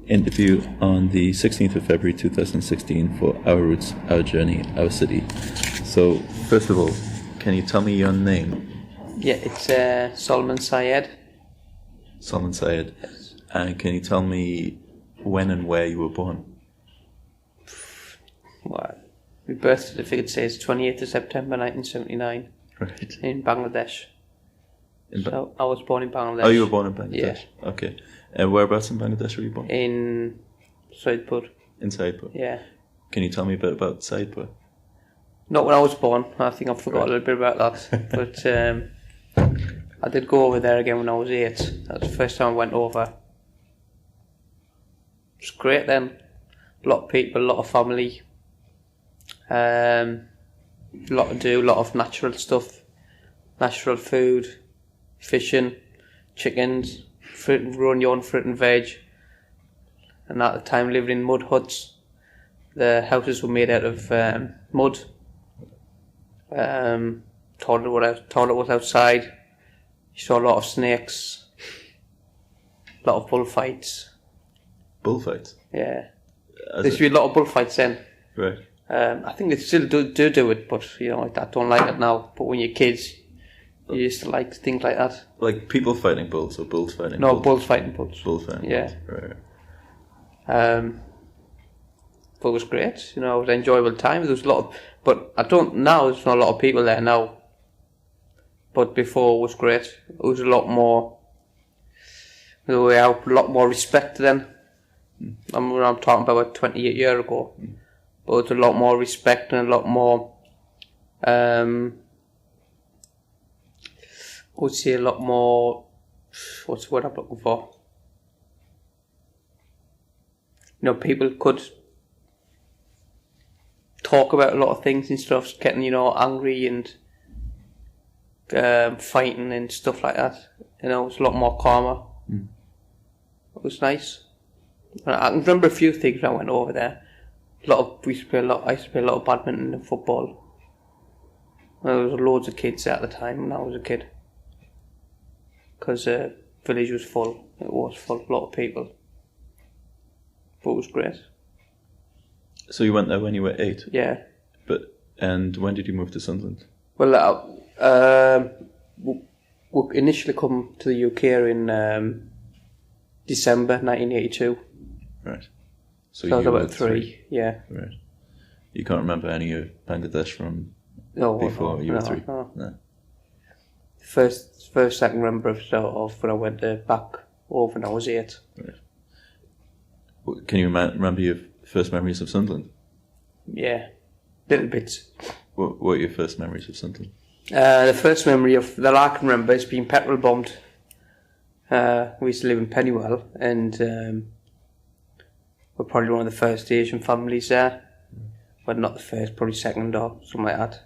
interview on the 16th of February 2016 for Our Roots, Our Journey, Our City. So, first of all, can you tell me your name? Yeah, it's Solman Syed. Solman Syed. Yes. And can you tell me when and where you were born? Well, my birth certificate says 28th of September 1979 Right. in Bangladesh. So I was born in Bangladesh. Oh, you were born in Bangladesh? Yeah. Okay. And whereabouts in Bangladesh were you born? In Saidpur. In Saidpur? Yeah. Can you tell me a bit about Saidpur? Not when I was born. I think I forgot a little bit about that. But I did go over there again when I was 8. That was the first time I went over. It was great then. A lot of people, a lot of family. A lot to do, a lot of natural stuff. Natural food, fishing, chickens, growing your own fruit and veg. And at the time living in mud huts. The houses were made out of mud. Toilet was outside. You saw a lot of snakes. A lot of bullfights. Bullfights? Yeah. There used to be a lot of bullfights then. Right. I think they still do it, but I don't like it now. But when you're kids, you used to like things like that. Like people fighting bulls or bulls fighting No, bulls? bulls fighting bulls. Bulls fighting Yeah. bulls. Right. But it was great. It was an enjoyable time. There was a lot of, but now there's not a lot of people there now. But before it was great. It was a lot more, a lot more respect then. I'm talking about 28 years ago. But it's a lot more respect and a lot more, I would say a lot more, what's the word I'm looking for? People could talk about a lot of things instead of getting, angry and fighting and stuff like that. It was a lot more calmer. It was nice. I can remember a few things when I went over there. I used to play a lot of badminton and football. There was loads of kids at the time when I was a kid. Because the village was full. It was full of a lot of people. But it was great. So you went there when you were 8? Yeah. And when did you move to Sunderland? Well, we initially come to the UK in December 1982. Right. So I was about 3, yeah. Right. You can't remember any of Bangladesh from before you were 3? No. First I can remember of when I went back over when I was 8. Right. Can you remember your first memories of Sunderland? Yeah, little bits. What were your first memories of Sunderland? The first memory that I can remember is being petrol bombed. We used to live in Pennywell, and we're probably one of the first Asian families there. Well, not the first, probably second or something like that.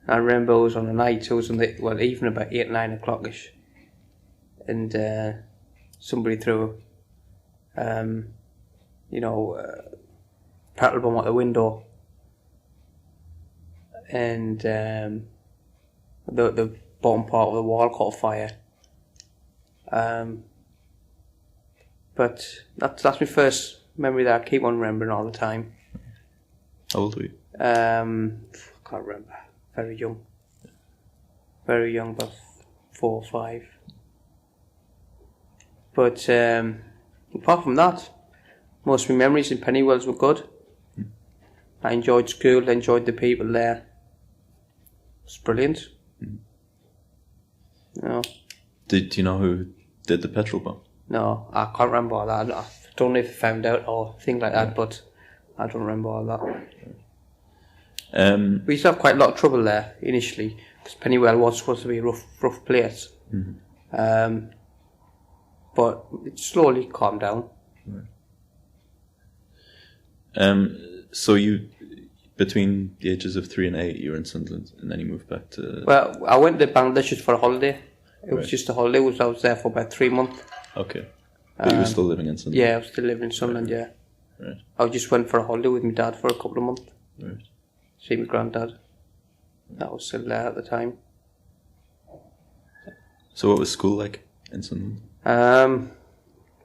I remember it was on a night, it was even about 8, 9 o'clock-ish. And somebody threw, petrol bomb out the window. And the bottom part of the wall caught fire. But that's my first memory that I keep on remembering all the time. How old were you? I can't remember. Very young. Very young, about 4 or 5. But apart from that, most of my memories in Pennywells were good. I enjoyed school, I enjoyed the people there. It was brilliant. No. Do you know who did the petrol bomb? No, I can't remember all that. I don't know if I found out or things like that, but I don't remember all that. We used to have quite a lot of trouble there initially, because Pennywell was supposed to be a rough place. But it slowly calmed down. Right. So you, between the ages of 3 and 8, you were in Sunderland, and then you moved back to... Well, I went to Bangladesh just for a holiday. It was just a holiday. I was there for about 3 months. Okay. But you were still living in Sunderland? Yeah, I was still living in Sunderland, yeah. Right. I just went for a holiday with my dad for a couple of months. Right. See my granddad. That was still there at the time. So what was school like in Sunderland?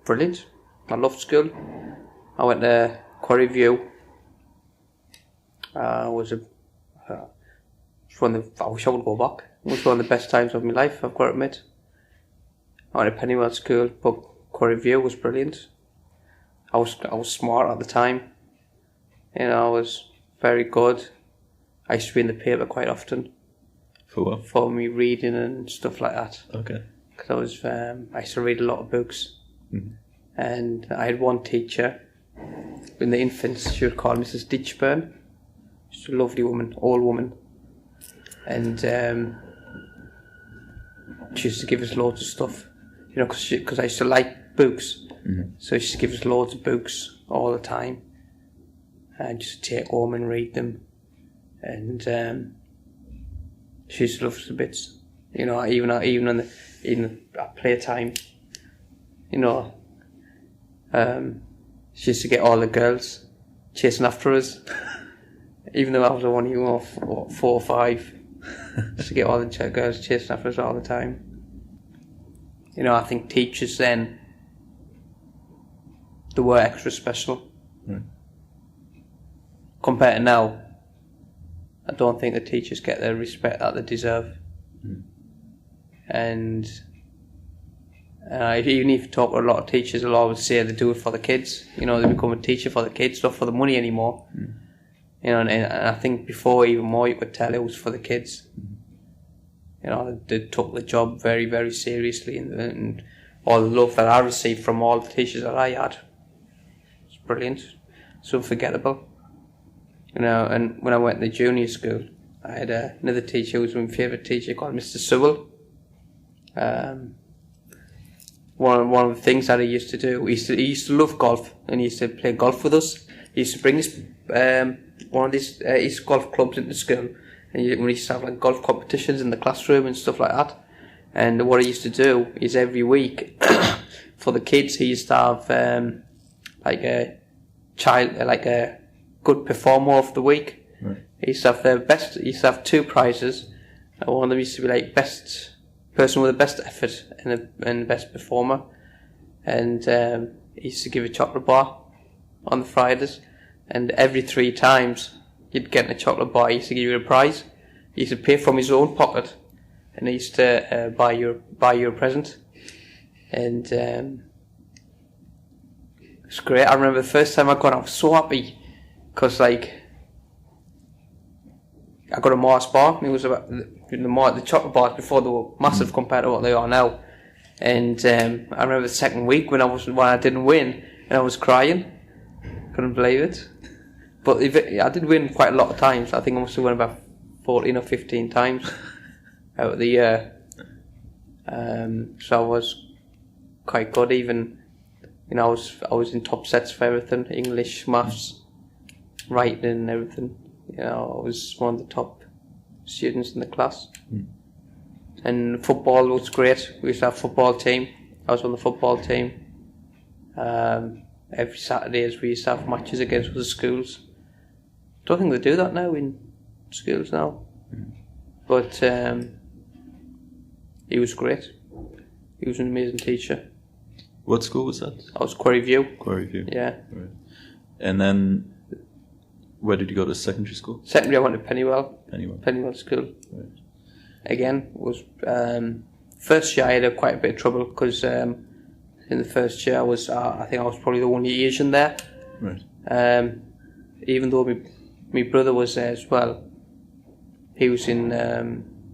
Brilliant. I loved school. I went to Quarry View. I wish I would go back. It was one of the best times of my life, I've got to admit. I went to Pennywell School, but Quarry View was brilliant. I was smart at the time. You know, I was very good. I used to be in the paper quite often. For what? For me reading and stuff like that. Okay. Because I used to read a lot of books. Mm-hmm. And I had one teacher in the infants. She was called Mrs. Ditchburn. She's a lovely woman, old woman. And she used to give us loads of stuff. You know, because I used to like books. Mm-hmm. So she used to give us loads of books all the time. And just take home and read them. And she used to love us to bits. You know, even at playtime, you know, she used to get all the girls chasing after us. Even though I was only 4 or 5, she used to get all the girls chasing after us all the time. You know, I think teachers then, they were extra special. Right. Compared to now, I don't think the teachers get the respect that they deserve. Mm. And even if you talk to a lot of teachers, they'll always say they do it for the kids. You know, they become a teacher for the kids, not for the money anymore. Mm. You know, and I think before even more you could tell it was for the kids. Mm. You know, they took the job very, very seriously, and all the love that I received from all the teachers that I had was brilliant. It's unforgettable. You know, and when I went to junior school, I had another teacher who was my favourite teacher called Mr. Sewell. One of the things that he used to do, he used to love golf, and he used to play golf with us. He used to bring us one of these golf clubs into school, and we used to have like golf competitions in the classroom and stuff like that. And what he used to do is every week for the kids, he used to have like a good performer of the week. Right. He used to have he used to have 2 prizes. One of them used to be like best person with the best effort and the best performer. And he used to give a chocolate bar on the Fridays. And every 3 times you'd get a chocolate bar, he used to give you a prize. He used to pay from his own pocket, and he used to buy you a present. And it's great. I remember the first time I got it, I was so happy, because like I got a Mars bar. It was about the chocolate bars before they were massive compared to what they are now. And I remember the second week when I didn't win, and I was crying. Couldn't believe it. But I did win quite a lot of times. I think I must have won about 14 or 15 times out of the year. So I was quite good. Even, you know, I was in top sets for everything: English, maths, writing, and everything. You know, I was one of the top students in the class. Mm. And football was great. We used to have a football team. I was on the football team. Every Saturdays we used to have matches against other schools. Don't think they do that now in schools now. Mm. But he was great. He was an amazing teacher. What school was that? I was Quarry View. Quarry View. Yeah. Right. And then, where did you go to secondary school? Secondary, I went to Pennywell. Pennywell School. Right. Again, was first year I had quite a bit of trouble, because in the first year I think I was probably the only Asian there. Right. Even though my brother was there as well. He was in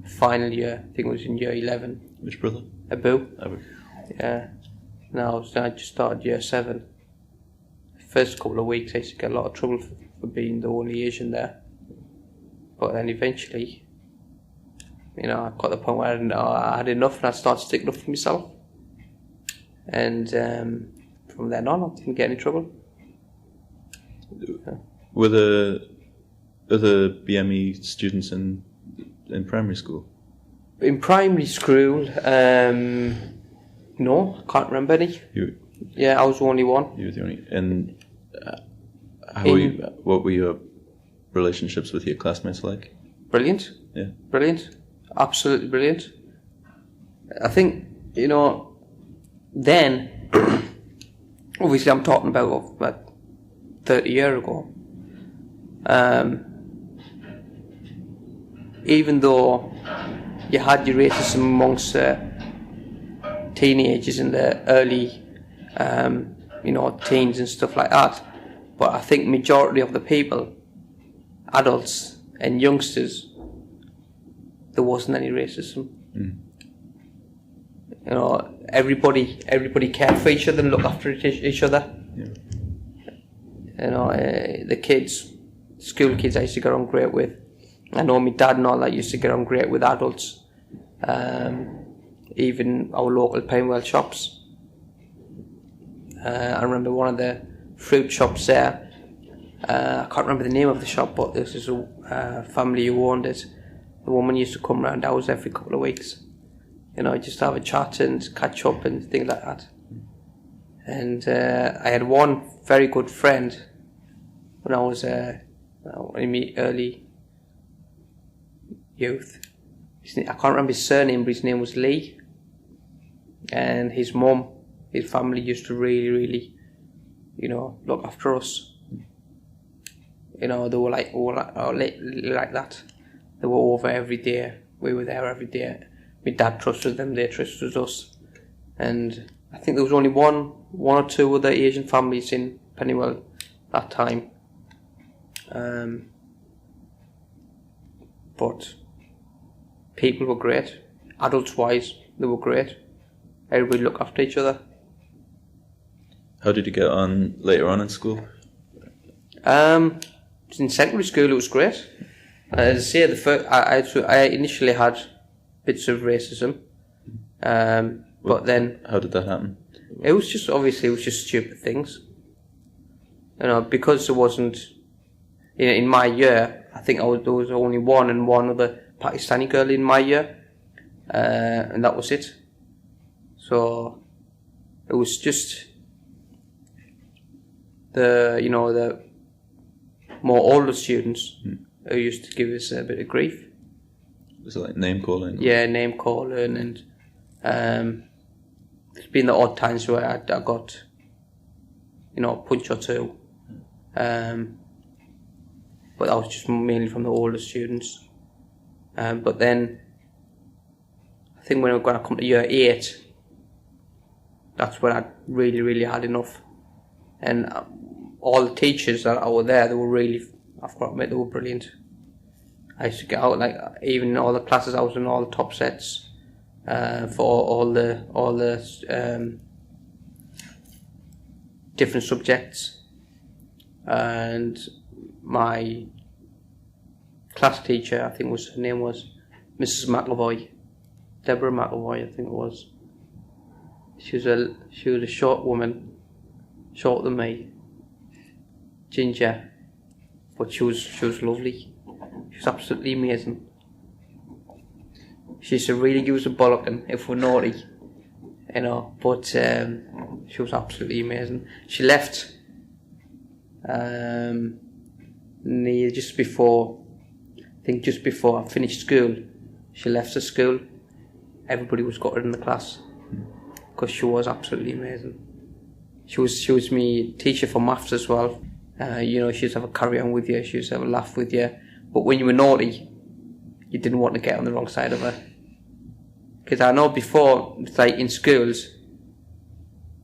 final year. I think it was in year 11. Which brother? Abu. Abu. Yeah. No, I just started year 7. First couple of weeks I used to get a lot of trouble for being the only Asian there. But then eventually, you know, I got to the point where I had enough, and I started sticking up for myself. And from then on, I didn't get any trouble. Were there other BME students in primary school? In primary school, no, I can't remember any. Yeah, I was the only one. You were the only. And what were your relationships with your classmates like? Brilliant. Yeah. Brilliant. Absolutely brilliant. I think, you know, then obviously I'm talking about 30 years ago. Even though you had your racism amongst teenagers in the early, teens and stuff like that, but I think majority of the people, adults and youngsters, there wasn't any racism. Everybody cared for each other and looked after each other. The kids, school kids I used to get on great with. I know my dad and all that used to get on great with adults. Even our local Pinewell shops. I remember one of the fruit shops there. I can't remember the name of the shop, but this is a family who owned it. The woman used to come round ours every couple of weeks. Just to have a chat and catch up and things like that. And I had one very good friend when I was in my early youth. I can't remember his surname, but his name was Lee. And his family used to really, really, look after us. They were like that. They were over every day. We were there every day. My dad trusted them, they trusted us. And I think there was only one or two other Asian families in Pennywell that time. But people were great. Adults-wise, they were great. Everybody looked after each other. How did you get on later on in school? In secondary school, it was great. As I say, I initially had bits of racism, but then... How did that happen? It was just stupid things. Because there wasn't... In my year, I think there was only one other Pakistani girl in my year, and that was it. So it was just the more older students who used to give us a bit of grief. Was it like name calling? Yeah, name calling, and there's been the odd times where I got a punch or two, but that was just mainly from the older students. But then I think when I come to year 8, that's when I really, really had enough. And all the teachers that were there, they were really, I've got to admit, they were brilliant. I used to get out, even in all the classes, I was in all the top sets for all the different subjects. And my class teacher, I think her name was Mrs. McAvoy, Deborah McAvoy, I think it was. She was a short woman, shorter than me, ginger, but she was lovely. She was absolutely amazing. She used to really give us a bollocking if we're naughty, but she was absolutely amazing. She left just before I finished school. She left the school. Everybody was gutted in the class because she was absolutely amazing. She was my teacher for maths as well. She used to have a carry on with you. She used to have a laugh with you. But when you were naughty, you didn't want to get on the wrong side of her. Because I know before, it's like in schools,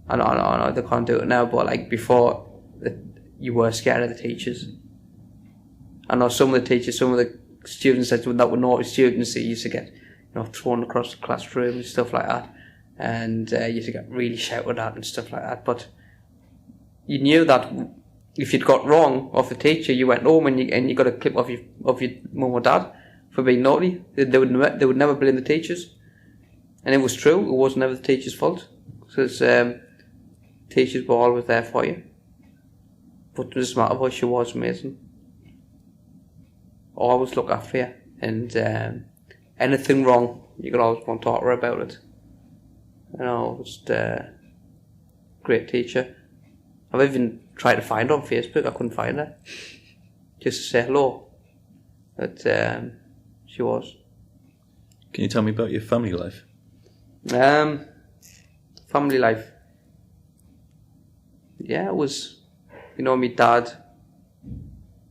I know they can't do it now, but before, you were scared of the teachers. I know some of the students that were naughty students, they used to get thrown across the classroom and stuff like that, and you used to get really shouted at and stuff like that. But you knew that if you'd got wrong of the teacher, you went home and you got a clip of your mum or dad for being naughty. They would never blame the teachers, and it was true. It was never the teacher's fault because teachers were always there for you. But it doesn't matter what, she was amazing. Always look after you, and anything wrong, you could always go and talk to her about it. Just a great teacher. I've even tried to find her on Facebook. I couldn't find her. Just to say hello. But she was. Can you tell me about your family life? Family life. yeah, it was, my dad,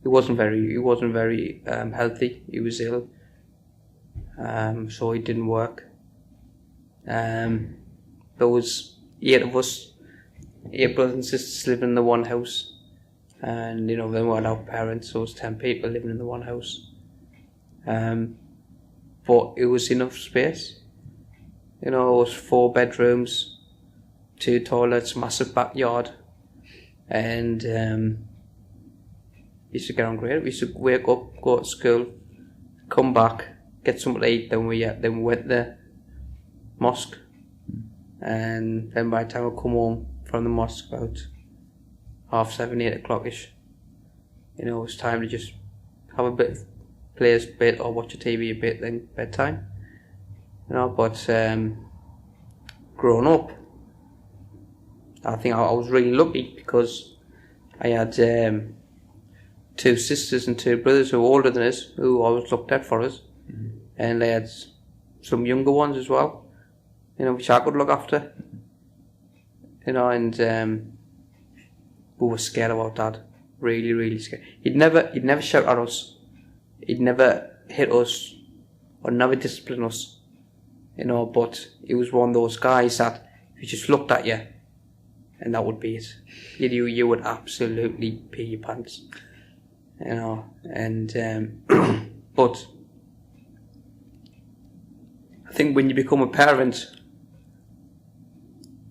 he wasn't very healthy. He was ill, so he didn't work. There was 8 of us, 8 brothers and sisters living in the one house, and then we had our parents, so it was 10 people living in the one house. But it was enough space. It was 4 bedrooms, 2 toilets, massive backyard, and we used to get on great. We used to wake up, go to school, come back, get something to eat, then we went to the mosque, and then by the time we come home from the mosque about 7:30, 8 o'clock-ish, it was time to just have a bit, play a bit or watch a TV a bit, then bedtime. But growing up, I think I was really lucky because I had 2 sisters and 2 brothers who were older than us, who always looked out for us, and they had some younger ones as well, which I could look after, and we were scared about Dad, really, really scared. He'd never shout at us, he'd never hit us, or never discipline us, but he was one of those guys that if he just looked at you, and that would be it. You would absolutely pee your pants, and but I think when you become a parent,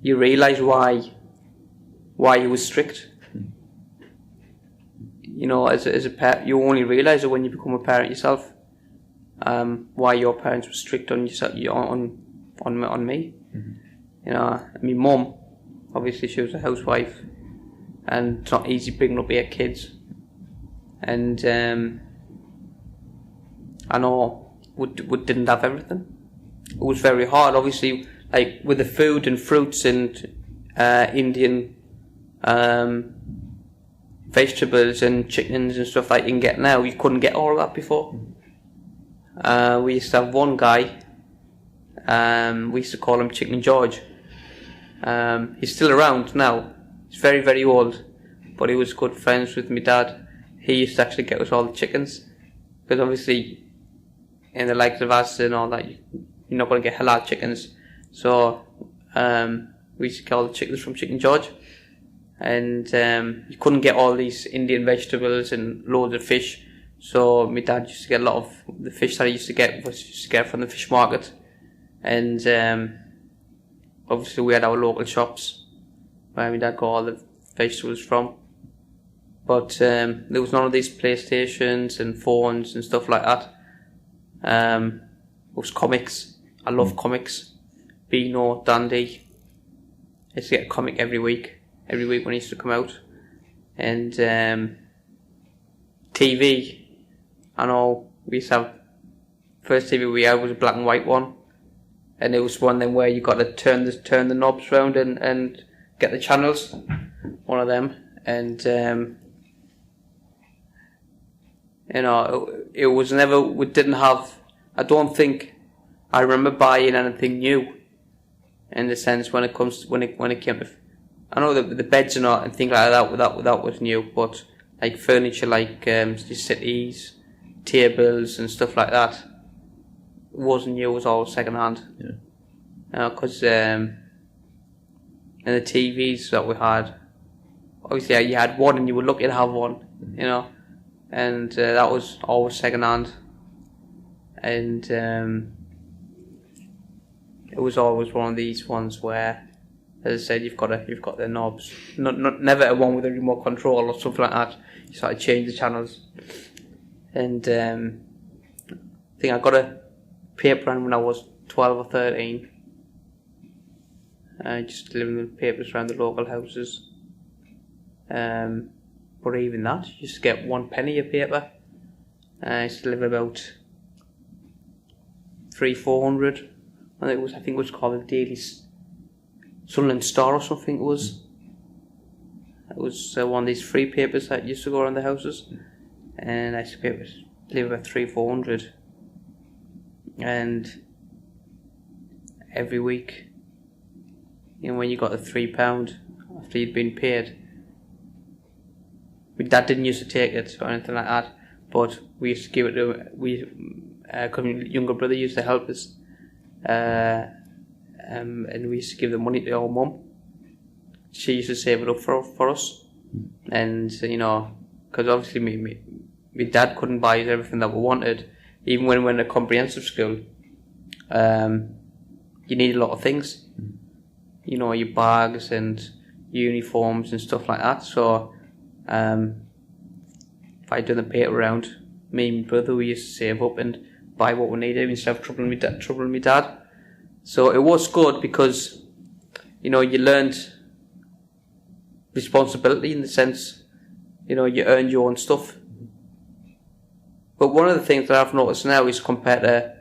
you realise why he was strict. As a parent, you only realise it when you become a parent yourself. Why your parents were strict on yourself, on me. My mum, obviously she was a housewife, and it's not easy bringing up 8 kids. And I know we didn't have everything. It was very hard, obviously, like with the food and fruits and Indian vegetables and chickens and stuff like you can get now. You couldn't get all of that before. We used to have one guy, we used to call him Chicken George. He's still around now. He's very, very old, but he was good friends with my dad. He used to actually get us all the chickens, because obviously in the likes of us and all that, you're not going to get halal chickens. So we used to get all the chickens from Chicken George, and you couldn't get all these Indian vegetables and loads of fish. So my dad used to get a lot of the fish that I used to get from the fish market, and obviously we had our local shops where my dad got all the vegetables from. But there was none of these PlayStations and phones and stuff like that. It was comics. I love comics. Beano, Dandy. I used to get a comic every week when it used to come out. And TV. I know we used to have, first TV we had was a black and white one, and it was one then where you got to turn the knobs round and get the channels, one of them. And it was never, we didn't have, I don't think I remember buying anything new, in the sense when it came to, I know the beds and things like that was new, but like furniture like settees, tables and stuff like that, it wasn't new, it was all second hand. Yeah. Because and the TVs that we had, obviously you had one and you were lucky to have one, and that was always second hand. And it was always one of these ones where, as I said, you've got the knobs. Never a one with a remote control or something like that. You sort of change the channels. And I think I got a paper run when I was 12 or 13. Just delivering the papers around the local houses. But even that, you used to get 1 penny a paper. I used to deliver about 300-400. I think it was called the Daily Sunderland Star or something. It was one of these free papers that used to go around the houses, and I used to deliver about 300-400. And every week, when you got the £3 after you'd been paid, dad didn't used to take it or anything like that, but we used to give it to because my younger brother used to help us, and we used to give the money to our mum. She used to save it up for us, and because obviously my dad couldn't buy us everything that we wanted, even when we went to comprehensive school. You need a lot of things, your bags and uniforms and stuff like that. So if I'd done the paper round, me and my brother, we used to save up and buy what we needed instead of troubling my dad. So it was good because you learned responsibility in the sense, you earned your own stuff. But one of the things that I've noticed now is compared to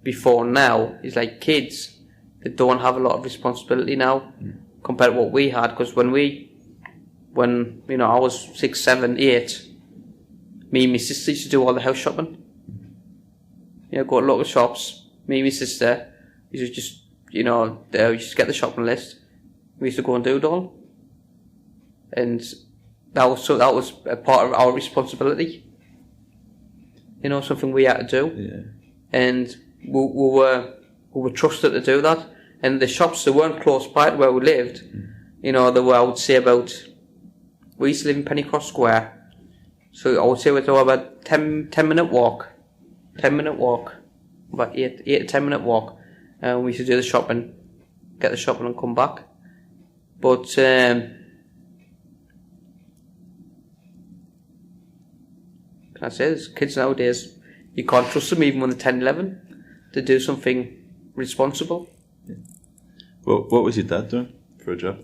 before now is like kids that don't have a lot of responsibility now compared to what we had. Because when I was 6, 7, 8, me and my sister used to do all the house shopping. Go to local shops. Me and my sister used to just we used to get the shopping list. We used to go and do it all, and that was a part of our responsibility. Something we had to do, and we were trusted to do that. And the shops that weren't close by to where we lived, they were, I would say, we used to live in Pennycross Square, so I would say we were about 10-minute walk, about 8 to 10-minute walk, and we used to do the shopping, get the shopping and come back. But can I say this? Kids nowadays, you can't trust them even when they're 10, 11 to do something responsible. Yeah. Well, what was your dad doing for a job?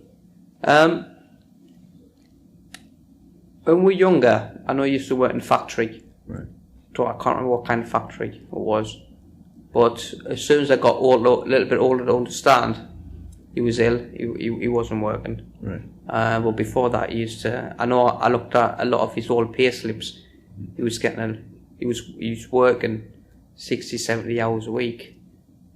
When we were younger, I know he used to work in a factory. Right. So I can't remember what kind of factory it was. But as soon as I got a little bit older to understand, he was ill. He wasn't working. Right. But before that, I looked at a lot of his old pay slips. He was working 60, 70 hours a week,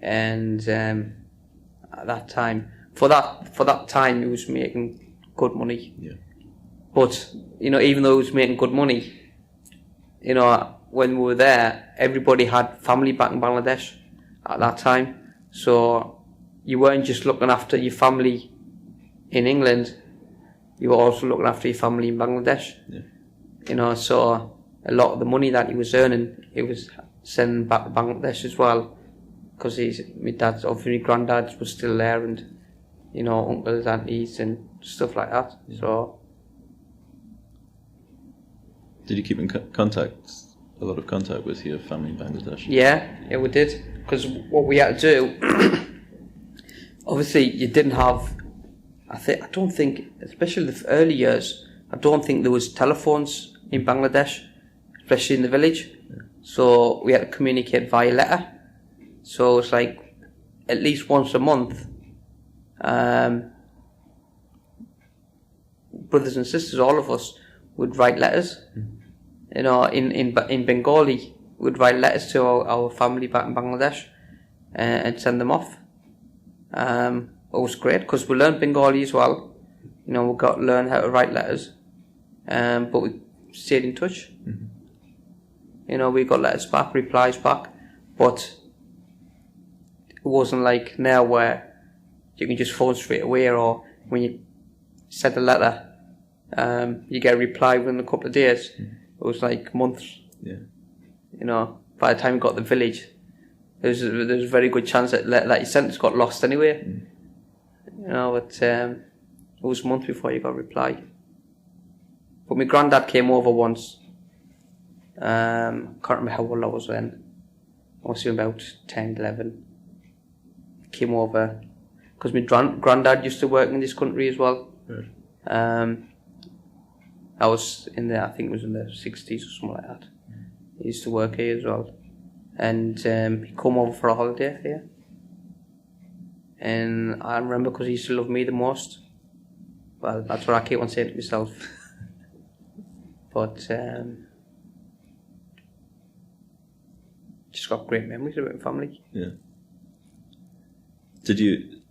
and at that time, for that time, he was making good money. Yeah. But even though he was making good money, when we were there, everybody had family back in Bangladesh at that time. So you weren't just looking after your family in England; you were also looking after your family in Bangladesh. Yeah. So a lot of the money that he was earning, he was sending back to Bangladesh as well, because my granddad was still there, and uncles, aunties, and stuff like that. Yeah. So, did you keep in a lot of contact with your family in Bangladesh? Yeah, we did, because what we had to do, obviously, you didn't have. I don't think, especially the early years, I don't think there was telephones in Bangladesh, especially in the village. Yeah. So we had to communicate via letter. So it's like at least once a month, brothers and sisters, all of us, would write letters. In Bengali, we'd write letters to our family back in Bangladesh and send them off. It was great because we learned Bengali as well. We got to learn how to write letters, but we stayed in touch. Mm-hmm. We got letters back, replies back, but it wasn't like now where you can just phone straight away, or when you send a letter, you get a reply within a couple of days. Mm-hmm. It was like months. Yeah. By the time you got to the village, there's a very good chance that your sentence got lost anyway. Mm. It was months before you got a reply. But my granddad came over once. Can't remember how old I was then. I was about 10, 11. Came over because my granddad used to work in this country as well. Right. I think it was in the 60s or something like that. He used to work here as well. And he come over for a holiday here. And I remember because he used to love me the most. Well, that's what I keep on saying to myself. But just got great memories about family. Yeah. Did you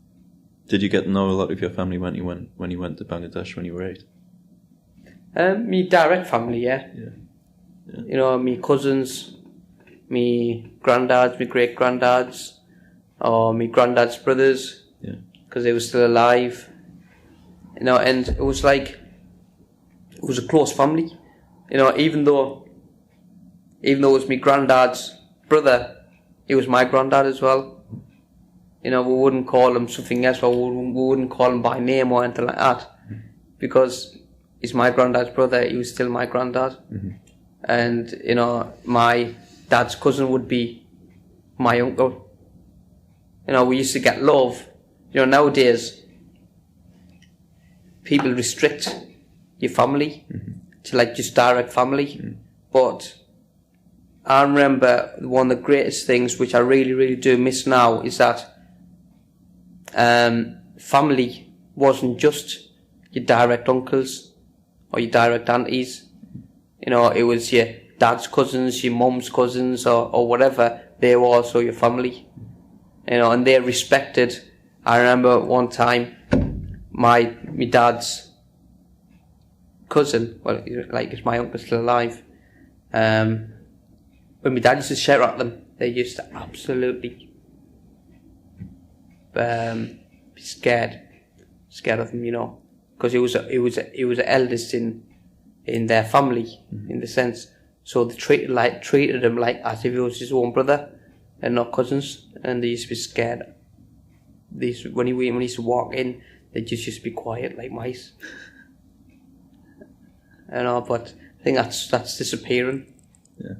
get to know a lot of your family when you went to Bangladesh when you were 8? Me direct family, yeah. Yeah. You know, me cousins, me granddads, me great granddads, or me granddad's brothers, Yeah. because they were still alive. You know, and it was like, it was a close family. You know, even though it was my granddad's brother, he was my granddad as well. You know, we wouldn't call him something else, or we wouldn't call him by name or anything like that, because he's my granddad's brother. He was still my granddad, and you know, my dad's cousin would be my uncle. You know, we used to get love. You know, nowadays people restrict your family to like just direct family, but I remember one of the greatest things which I really, really do miss now is that family wasn't just your direct uncles or your direct aunties. You know, it was your dad's cousins, your mum's cousins, or whatever. They were also your family. You know, and they're respected. I remember one time my dad's cousin, well, like, is my uncle still alive? When my dad used to shout at them, they used to absolutely be scared of him, you know, because he was the eldest in their family, in the sense. So they treated him like as if he was his own brother and not cousins, and they used to be scared. When he used to walk in, they just used to be quiet like mice. I know, but I think that's disappearing. Yeah.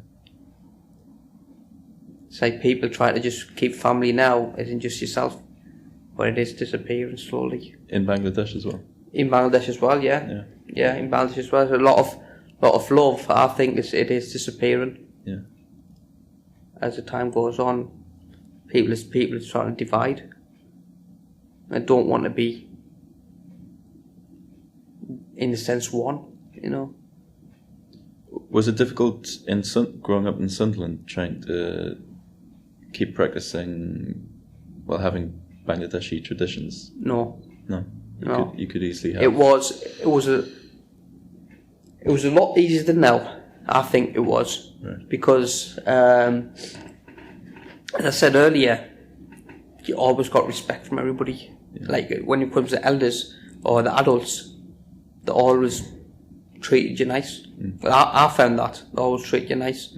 It's like people try to just keep family now, as in just yourself, but it is disappearing slowly. In Bangladesh as well. In Bangladesh as well, yeah. Yeah, in Bangladesh as well. There's a lot of love. I think it is disappearing. Yeah. As the time goes on, people are trying to divide. I don't want to be, in a sense, one. You know. Was it difficult growing up in Sunderland, trying to keep practicing while having Bangladeshi traditions? No. You could easily have. It was a lot easier than now. I think it was, right. Because as I said earlier, you always got respect from everybody. Yeah. Like when it comes to elders or the adults, they always treated you nice. Well, I found that they always treated you nice.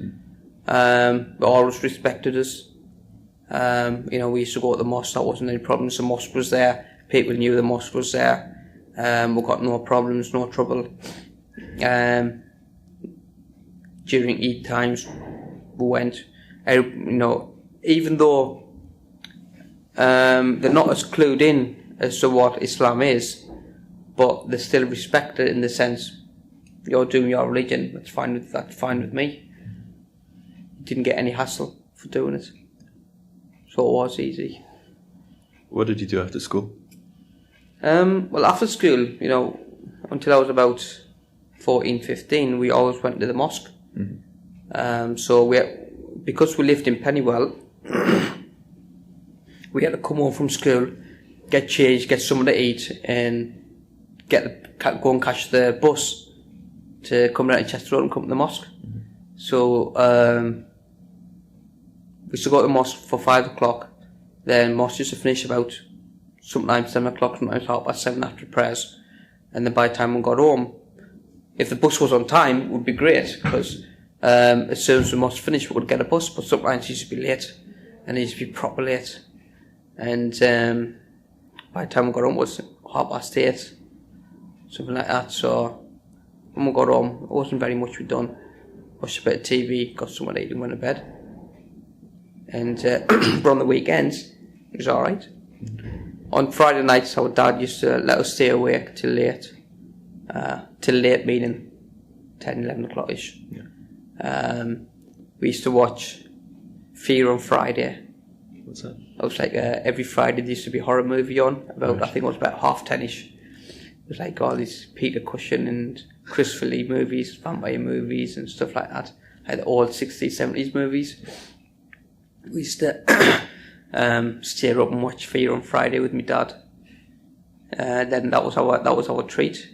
They always respected us. You know, we used to go to the mosque. That wasn't any problems. The mosque was there. People knew the mosque was there. We got no problems, no trouble. During Eid times, we went. You know, even though they're not as clued in as to what Islam is, but they still respect it in the sense, you're doing your religion. That's fine with me. Didn't get any hassle for doing it, so it was easy. What did you do after school? Well, after school, you know, until I was about 14, 15, we always went to the mosque. So because we lived in Pennywell, we had to come home from school, get changed, get something to eat, and go and catch the bus to come down to Chester Road and come to the mosque. So we used to go to the mosque for 5 o'clock. Then mosque used to finish about sometimes 7 o'clock, sometimes 7:30 after prayers. And then by the time we got home, if the bus was on time, it would be great, because as soon as the mosque finished, we would get a bus. But sometimes it used to be late, and it used to be proper late. And by the time we got home, it was 8:30, something like that. So when we got home, it wasn't very much we'd done. Watched a bit of TV, got something to eat, and went to bed. And but on the weekends, it was alright. On Friday nights, our dad used to let us stay awake till late. Till late meaning 10, 11 o'clock-ish. Yeah. We used to watch Fear on Friday. What's that? It was like every Friday there used to be a horror movie on, about, I think it was about 10:30ish. It was like all these Peter Cushing and Christopher Lee movies, vampire movies and stuff like that. Like the old 60s, 70s movies. We used to stay up and watch Fear on Friday with my dad. Then that was our treat.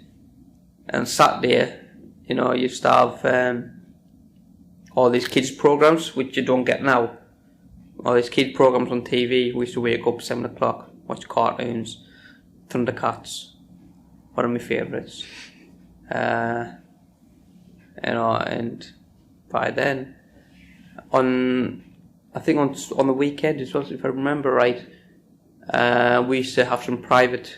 And Saturday, you know, you used to have all these kids programs, which you don't get now. All these kids programs on TV. We used to wake up 7 o'clock, watch cartoons, Thundercats, one of my favourites. You know, and by then, I think on the weekend as well, if I remember right, we used to have some private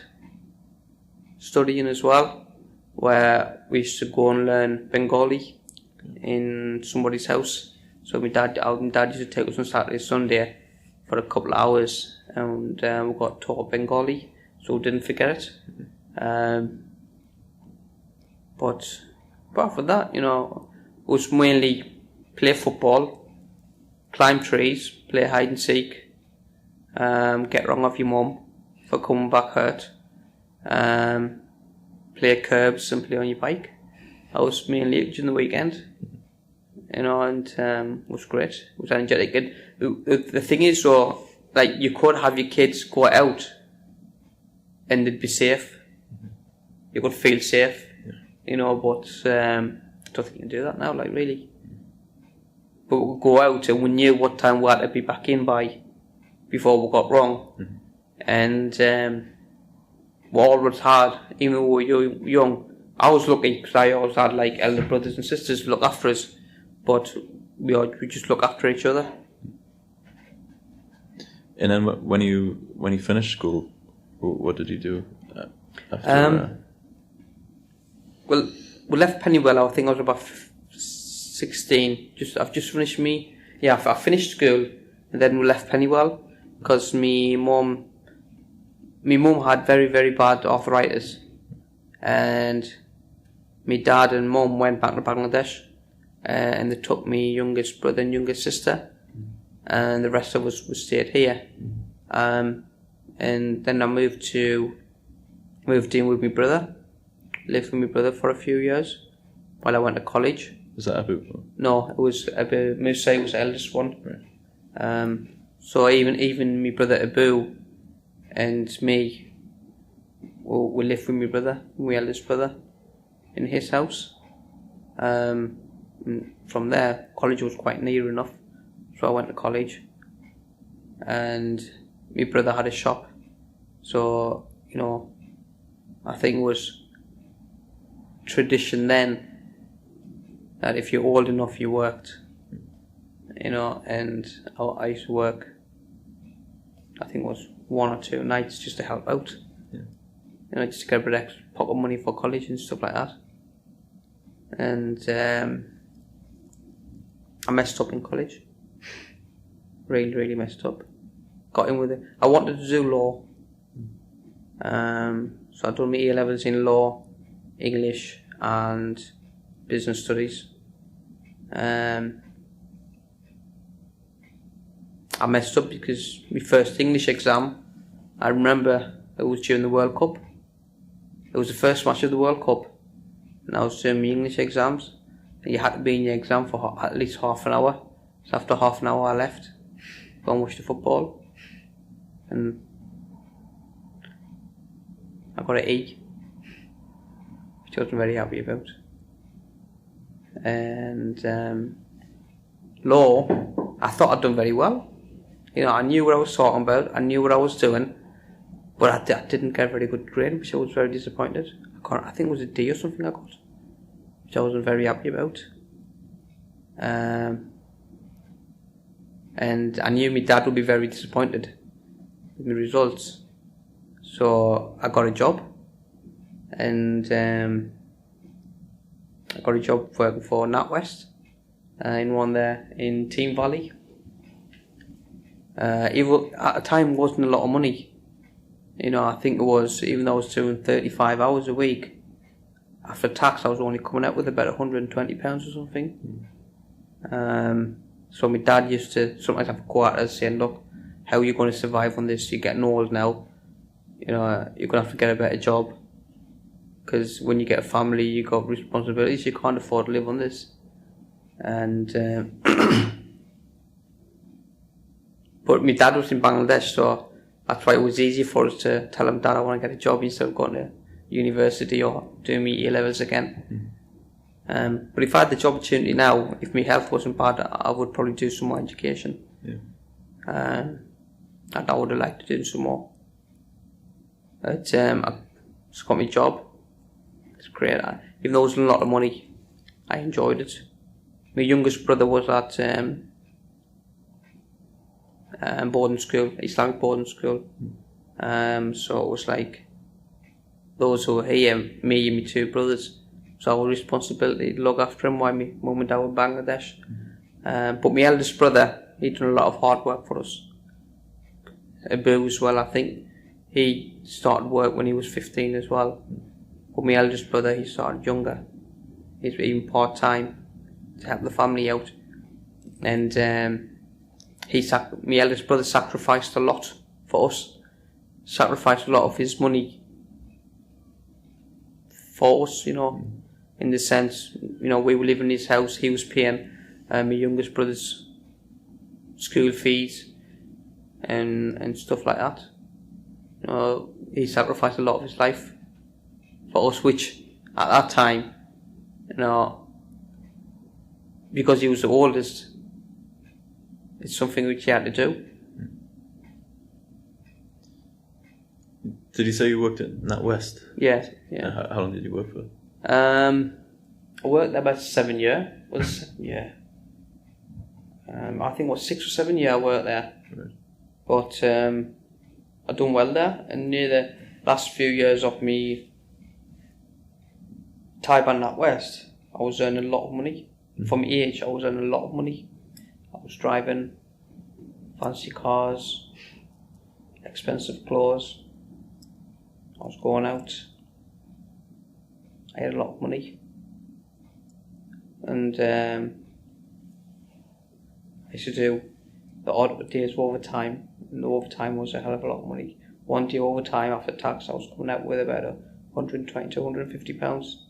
studying as well, where we used to go and learn Bengali in somebody's house. So my dad used to take us on Saturday, Sunday for a couple of hours, and we got taught Bengali, so we didn't forget it. But apart from that, you know, it was mainly play football, climb trees, play hide and seek, get wrong off your mum for coming back hurt, play curbs and play on your bike. That was mainly it during the weekend. You know, and it was great. It was energetic. And the thing is, so, like, you could have your kids go out and they'd be safe. You could feel safe, you know, but I don't think you can do that now, like, really. But we could go out and we knew what time we had to be back in by before we got wrong. And we always had, even when we were young, I was lucky because I always had, like, elder brothers and sisters to look after us. But we just look after each other. And then when you finished school, what did you do after? Well, we left Pennywell. I think I was about 16. I've just finished I finished school and then we left Pennywell because my mum had very, very bad arthritis, and my dad and mum went back to Bangladesh. And they took me youngest brother and youngest sister, and the rest of us stayed here. And then I moved in with my brother, lived with my brother for a few years while I went to college. Was that Abu? No, it was Abu. Musa was the eldest one. Right. So even my brother Abu and me, we lived with my brother, my eldest brother, in his house. From there, college was quite near enough, so I went to college. And my brother had a shop, so, you know, I think it was tradition then that if you're old enough, you worked, you know. And I used to work, I think it was 1 or 2 nights just to help out, you know, just to get a bit of extra pocket money for college and stuff like that. And I messed up in college. Really, really messed up. Got in with it. I wanted to do law. So I done my A-levels in law, English and business studies. I messed up because my first English exam, I remember it was during the World Cup. It was the first match of the World Cup, and I was doing my English exams. You had to be in your exam for at least half an hour. So after half an hour I left, go and watch the football, and I got an E, which I wasn't very happy about. And law, I thought I'd done very well. You know, I knew what I was talking about, I knew what I was doing, but I didn't get a very good grade, which I was very disappointed. I think it was a D or something I got, which I wasn't very happy about. And I knew my dad would be very disappointed with my results. So I got a job, and I got a job working for NatWest in one there in Team Valley. Even at the time, it wasn't a lot of money. You know, I think it was, even though I was doing 35 hours a week, after tax I was only coming out with about £120 or something. So my dad used to sometimes have a go at us saying, look, how are you going to survive on this? You're getting old now. You know, you're going to have to get a better job. Because when you get a family, you've got responsibilities. You can't afford to live on this. And but my dad was in Bangladesh, so that's why it was easy for us to tell him, Dad, I want to get a job instead of going to university or doing my A-levels again. But if I had the opportunity now, if my health wasn't bad, I would probably do some more education. Yeah. And I would have liked to do some more. But I just got my job. It's great. Even though it was a lot of money, I enjoyed it. My youngest brother was at boarding school, Islamic boarding school. So it was like those who were here, me and my two brothers. So our responsibility to look after him while my mum and dad were in Bangladesh. But my eldest brother, he'd done a lot of hard work for us. Abu as well, I think. He started work when he was 15 as well. But my eldest brother, he started younger. He's even part-time to help the family out. And my eldest brother sacrificed a lot for us. Sacrificed a lot of his money for us, in the sense, we were living in his house, he was paying my youngest brother's school fees and stuff like that. He sacrificed a lot of his life for us, which at that time, because he was the oldest, it's something which he had to do. Did you say you worked at NatWest? Yeah. How long did you work for? I worked there about 7 years. I think it was 6 or 7 years I worked there. Right. But I done well there, and near the last few years of me time at NatWest, I was earning a lot of money. For my age, I was earning a lot of money. I was driving fancy cars, expensive clothes. I was going out. I had a lot of money. And I used to do the odd days of overtime. And the overtime was a hell of a lot of money. One day overtime after tax, I was coming out with about 120 to 150 pounds.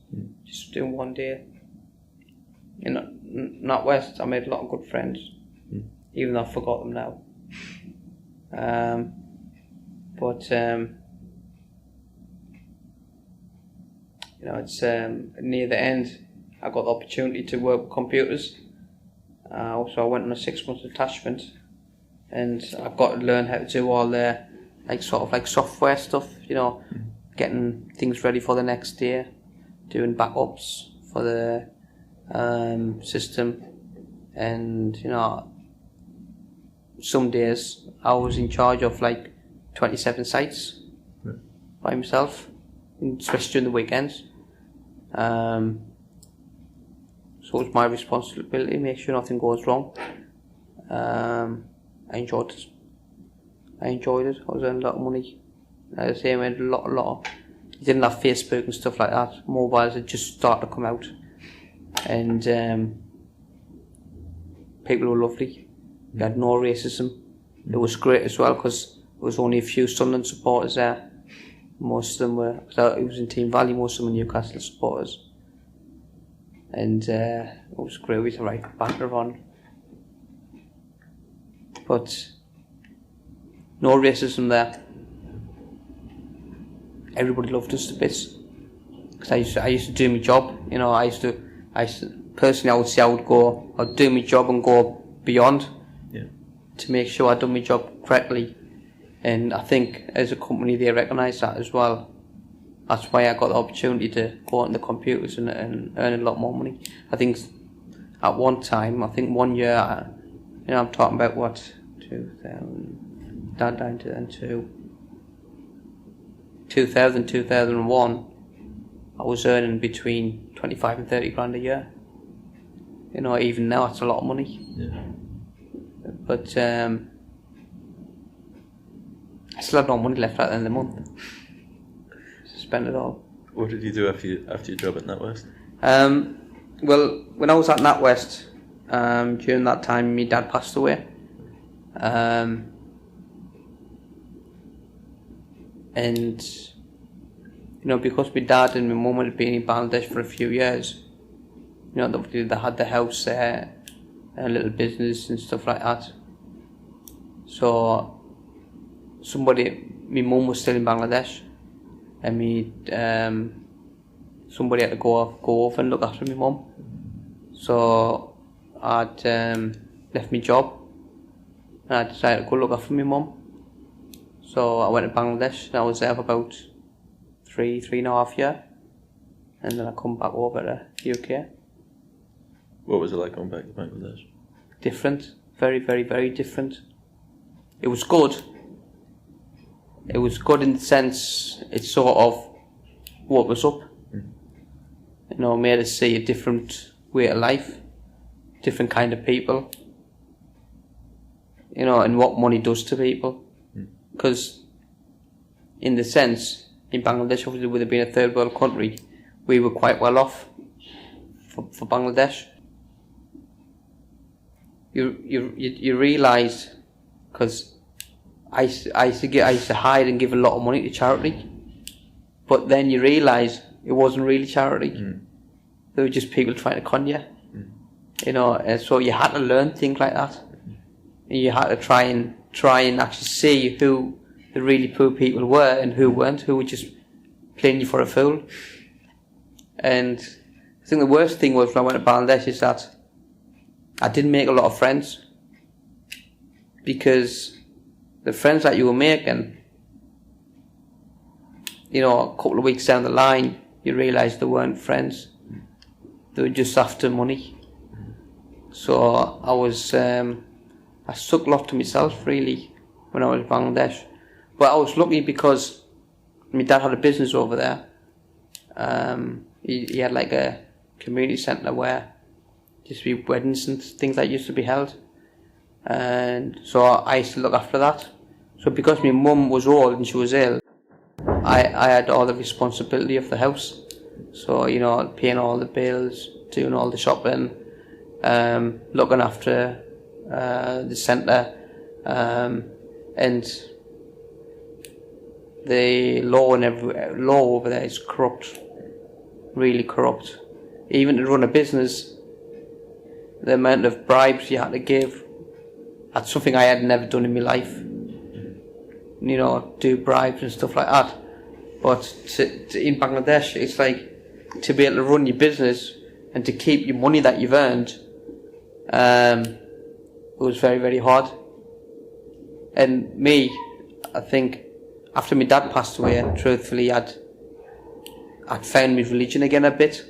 Just doing one day. In NatWest, I made a lot of good friends. Even though I forgot them now. It's near the end, I got the opportunity to work with computers. So I went on a 6-month attachment, and I've got to learn how to do all the software stuff, getting things ready for the next day, doing backups for the system, and some days I was in charge of 27 sites by myself, especially during the weekends. So it's my responsibility to make sure nothing goes wrong. I enjoyed it. I was earning a lot of money. As I say, I made a lot. You didn't have Facebook and stuff like that. Mobiles had just started to come out, and people were lovely. You had no racism. It was great as well because there was only a few Sunderland supporters there. Most of them were, because it was in Team Valley, most of them were Newcastle supporters. And it was great, we had the right banter on. But no racism there. Everybody loved us to bits. Because I used to do my job, I used to personally, I would say I'd do my job and go beyond to make sure I'd done my job correctly. And I think as a company they recognise that as well. That's why I got the opportunity to go on the computers and earn a lot more money. I think at one time, 1 year, I'm talking about 2000, down to then 2000, 2001, I was earning between 25 and 30 grand a year. Even now it's a lot of money. Yeah. But I still had no money left at the end of the month. Spend it all. What did you do after your job at NatWest? Well, when I was at NatWest, during that time, my dad passed away. And because my dad and my mum had been in Bangladesh for a few years, they had the house there, a little business and stuff like that. So my mum was still in Bangladesh, and somebody had to go over and look after my mum. So I'd left my job and I decided to go look after my mum. So I went to Bangladesh and I was there for about 3.5 years, and then I come back over to the UK. What was it like going back to Bangladesh? Different, very, very, very different. It was good. It was good in the sense it sort of woke us up. You know, made us see a different way of life, different kind of people. You know, and what money does to people. Because, in the sense, in Bangladesh, obviously, with it being a third world country, we were quite well off for Bangladesh. You realise, because I used to hide and give a lot of money to charity, but then you realise it wasn't really charity. They were just people trying to con you. You know, and so you had to learn things like that. And you had to try and actually see who the really poor people were and who weren't, who were just playing you for a fool. And I think the worst thing was when I went to Bangladesh is that I didn't make a lot of friends, because the friends that you were making, you know, a couple of weeks down the line, you realise they weren't friends. They were just after money. So I stuck a lot to myself, really, when I was in Bangladesh. But I was lucky because my dad had a business over there. He had like a community centre where used to be weddings and things that used to be held. And so I used to look after that. So because my mum was old and she was ill, I had all the responsibility of the house. So, you know, paying all the bills, doing all the shopping, looking after the centre, and the law over there is corrupt, really corrupt. Even to run a business, the amount of bribes you had to give, that's something I had never done in my life. You know, do bribes and stuff like that. But in Bangladesh, it's like to be able to run your business and to keep your money that you've earned, it was very, very hard. And me, I think, after my dad passed away, and truthfully, I'd found my religion again a bit,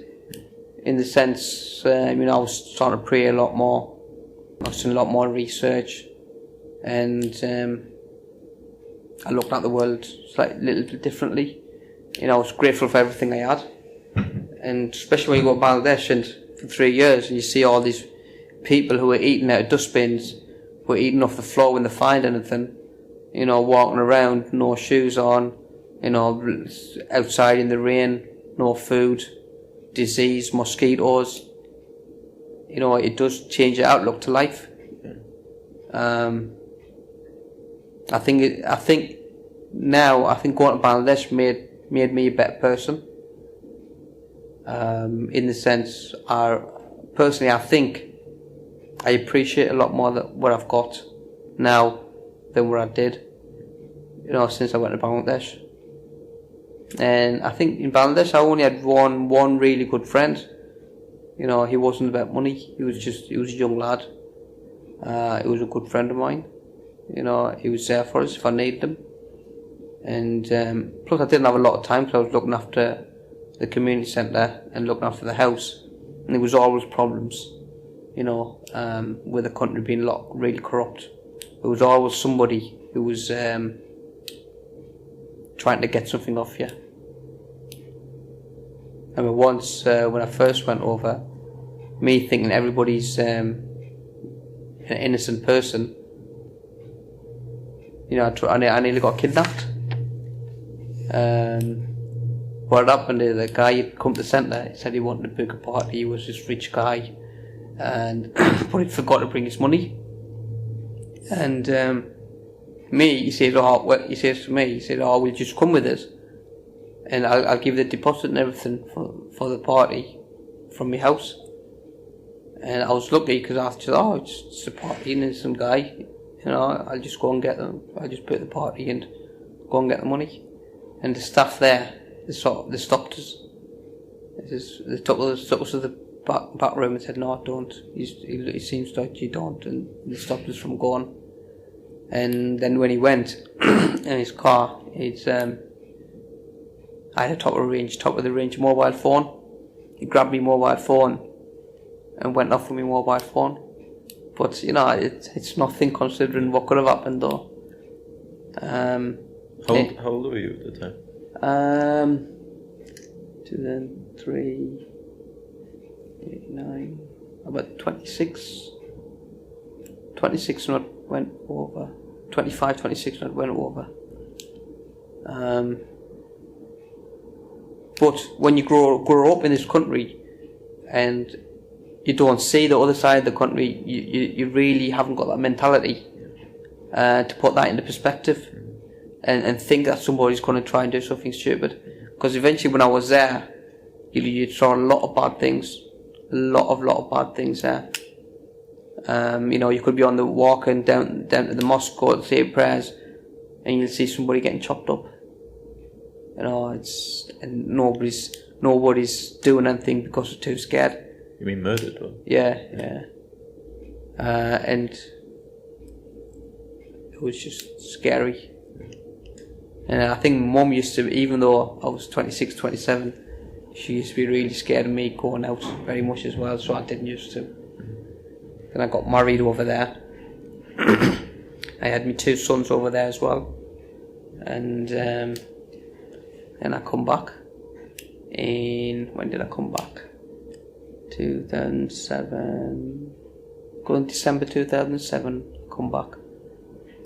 in the sense, I was starting to pray a lot more. I was doing a lot more research, and I looked at the world a little bit differently. You know, I was grateful for everything I had, and especially when you go to Bangladesh and for 3 years and you see all these people who are eating out of dustbins, who are eating off the floor when they find anything, you know, walking around, no shoes on, you know, outside in the rain, no food, disease, mosquitoes. You know, it does change your outlook to life. I think going to Bangladesh made me a better person. In the sense, personally, I think I appreciate a lot more what I've got now than what I did, you know, since I went to Bangladesh. And I think in Bangladesh I only had one really good friend. You know, he wasn't about money. He was a young lad. He was a good friend of mine. You know, he was there for us if I needed him. And plus I didn't have a lot of time, so I was looking after the community centre and looking after the house. And there was always problems, you know, with the country being really corrupt. There was always somebody who was trying to get something off you. I mean, once when I first went over, me thinking everybody's an innocent person, you know, I nearly got kidnapped. What happened is the guy had come to the centre, he said he wanted to book a party, he was this rich guy, and but he forgot to bring his money. And he says to me, will you just come with us? And I'll give the deposit and everything for the party from my house. And I was lucky because I thought, it's a party and there's some guy, you know, I'll just go and get them. I'll just put the party and go and get the money. And the staff there, they stopped us. They took us to the back room and said, "No, don't. He seems like you don't," and they stopped us from going. And then when he went in his car, I had a top of the range mobile phone. He grabbed me mobile phone and went off with me mobile phone. But it's nothing considering what could have happened though. How old were you at the time? 2003, 8, 9, about 26. 26 not went over. 25, 26 not went over. But when you grow up in this country and you don't see the other side of the country, you really haven't got that mentality to put that into perspective and think that somebody's going to try and do something stupid. Because eventually when I was there, you saw a lot of bad things. A lot of bad things there. You could be on the walking down to the mosque or say prayers and you'll see somebody getting chopped up. And nobody's doing anything because they're too scared. You mean murdered? Or? Yeah. And it was just scary. And I think Mum used to, even though I was 26, 27, she used to be really scared of me going out very much as well, so I didn't used to. Then I got married over there. I had my 2 sons over there as well. And I come back when did I come back? 2007. Going December 2007, come back.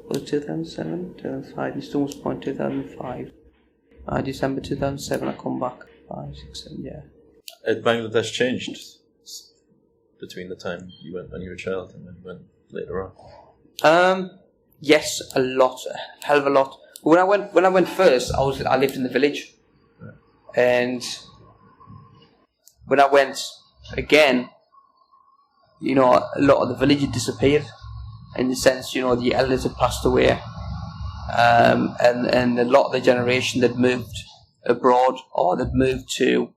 Was it 2007? 2005? It's almost point 2005. December 2007, I come back. 5, 6, 7, yeah. Had Bangladesh changed between the time you went when you were a child and when you went later on? Yes, a lot, a hell of a lot. When I went first, I lived in the village, right. And when I went again, a lot of the village had disappeared, in the sense, the elders had passed away, and a lot of the generation that moved abroad or that moved to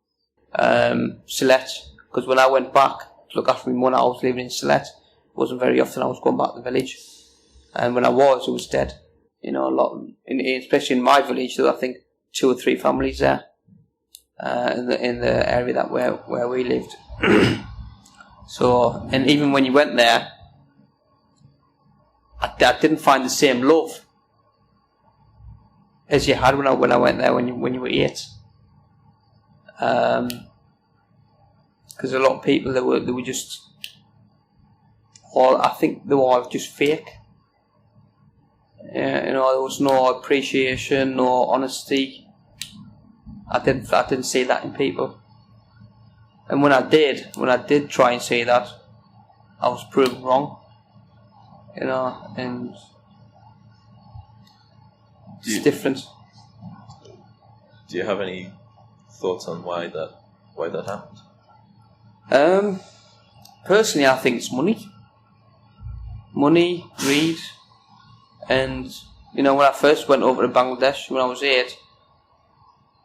Sylhet. Because when I went back to look after my mum, I was living in Sylhet. It wasn't very often I was going back to the village, and when I was, it was dead. A lot, especially in my village, there were, I think, 2 or 3 families there in the area that where we lived. So, and even when you went there, I didn't find the same love as you had when I went there when you were 8. Because a lot of people they were just I think they were all just fake. There was no appreciation, no honesty. I didn't see that in people. And when I did try and see that, I was proven wrong. And it's different. Do you have any thoughts on why that happened? Personally, I think it's money, greed. And, when I first went over to Bangladesh when I was 8,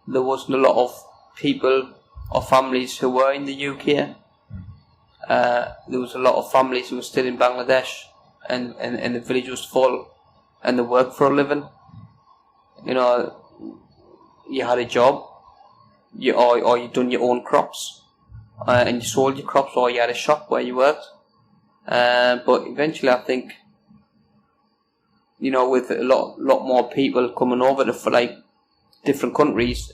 there wasn't a lot of people or families who were in the UK. There was a lot of families who were still in Bangladesh, and the village was full, and they worked for a living. You had a job, or you done your own crops, and you sold your crops, or you had a shop where you worked. But eventually, I think, with a lot more people coming over for like different countries,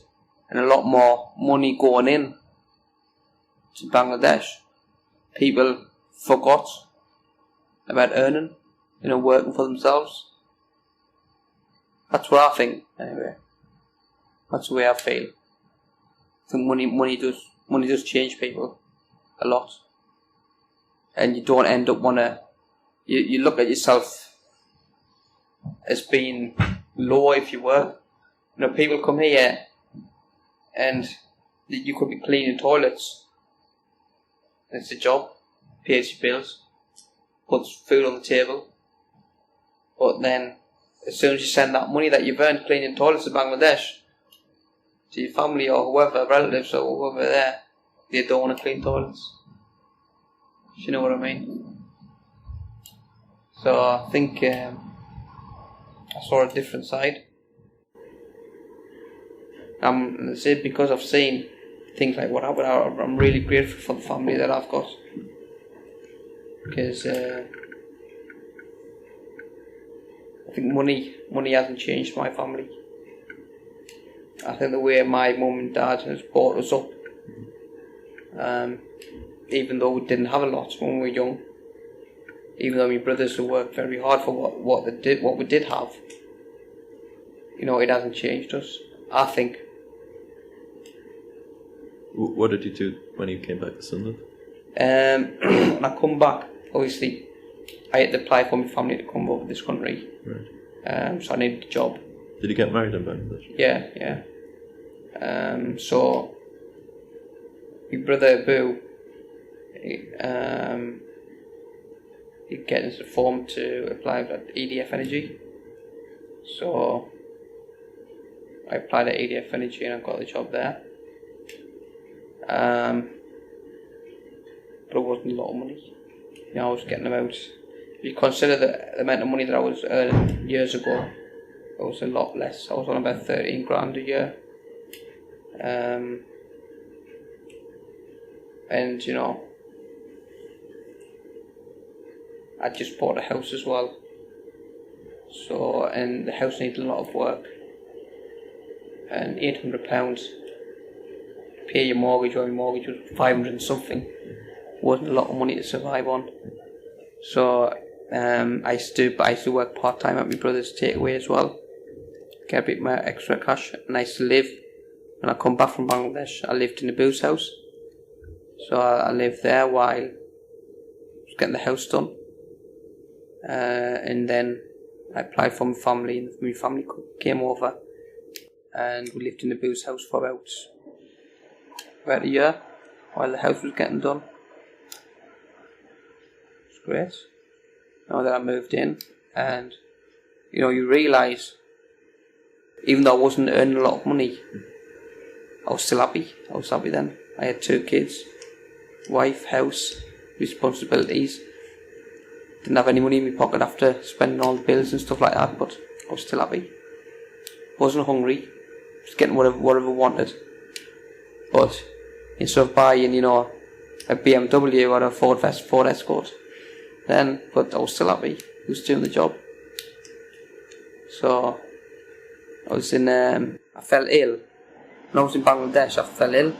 and a lot more money going in to Bangladesh, people forgot about earning, working for themselves. That's what I think, anyway. That's the way I feel. I think money does change people a lot, and you don't end up you look at yourself as being low if you were. People come here and you could be cleaning toilets. It's a job, pays your bills, puts food on the table. But then, as soon as you send that money that you've earned cleaning toilets in Bangladesh to your family or whoever, relatives or whoever there, they don't want to clean toilets. You know what I mean? So I think I saw a different side. I say because I've seen things like what happened, I'm really grateful for the family that I've got. Because I think money hasn't changed my family. I think the way my mum and dad has brought us up, even though we didn't have a lot when we were young, even though my brothers have worked very hard for what we did have, you know, it hasn't changed us, I think. What did you do when you came back to Sunderland? When I come back, obviously, I had to apply for my family to come over to this country. Right. So I needed a job. Did you get married in Bangladesh? Yeah. So my brother Boo, he get us a form to apply for EDF Energy. So I applied at EDF Energy and I got the job there. But it wasn't a lot of money. You know, I was getting about. If you consider the amount of money that I was earning years ago, it was a lot less. I was on about 13 grand a year. And you know, I just bought a house as well. So, and the house needed a lot of work. And £800 to pay your mortgage, or your mortgage was 500 and something, wasn't a lot of money to survive on. So I used to work part time at my brother's takeaway as well, get a bit more extra cash. And I used to live, when I come back from Bangladesh, I lived in the Boo's house. So I lived there while I was getting the house done. And then I applied for my family, and my family came over, and we lived in the Boo's house for about a year while the house was getting done. It was great. Now that I moved in, and you know, you realise, even though I wasn't earning a lot of money, I was still happy. I was happy then. I had 2 kids, wife, house, responsibilities. Didn't have any money in my pocket after spending all the bills and stuff like that, but I was still happy. Wasn't hungry, just getting whatever I wanted. But instead of buying, you know, a BMW or a Ford Escort, but I was still happy. I was doing the job. So I was I fell ill. When I was in Bangladesh, I fell ill.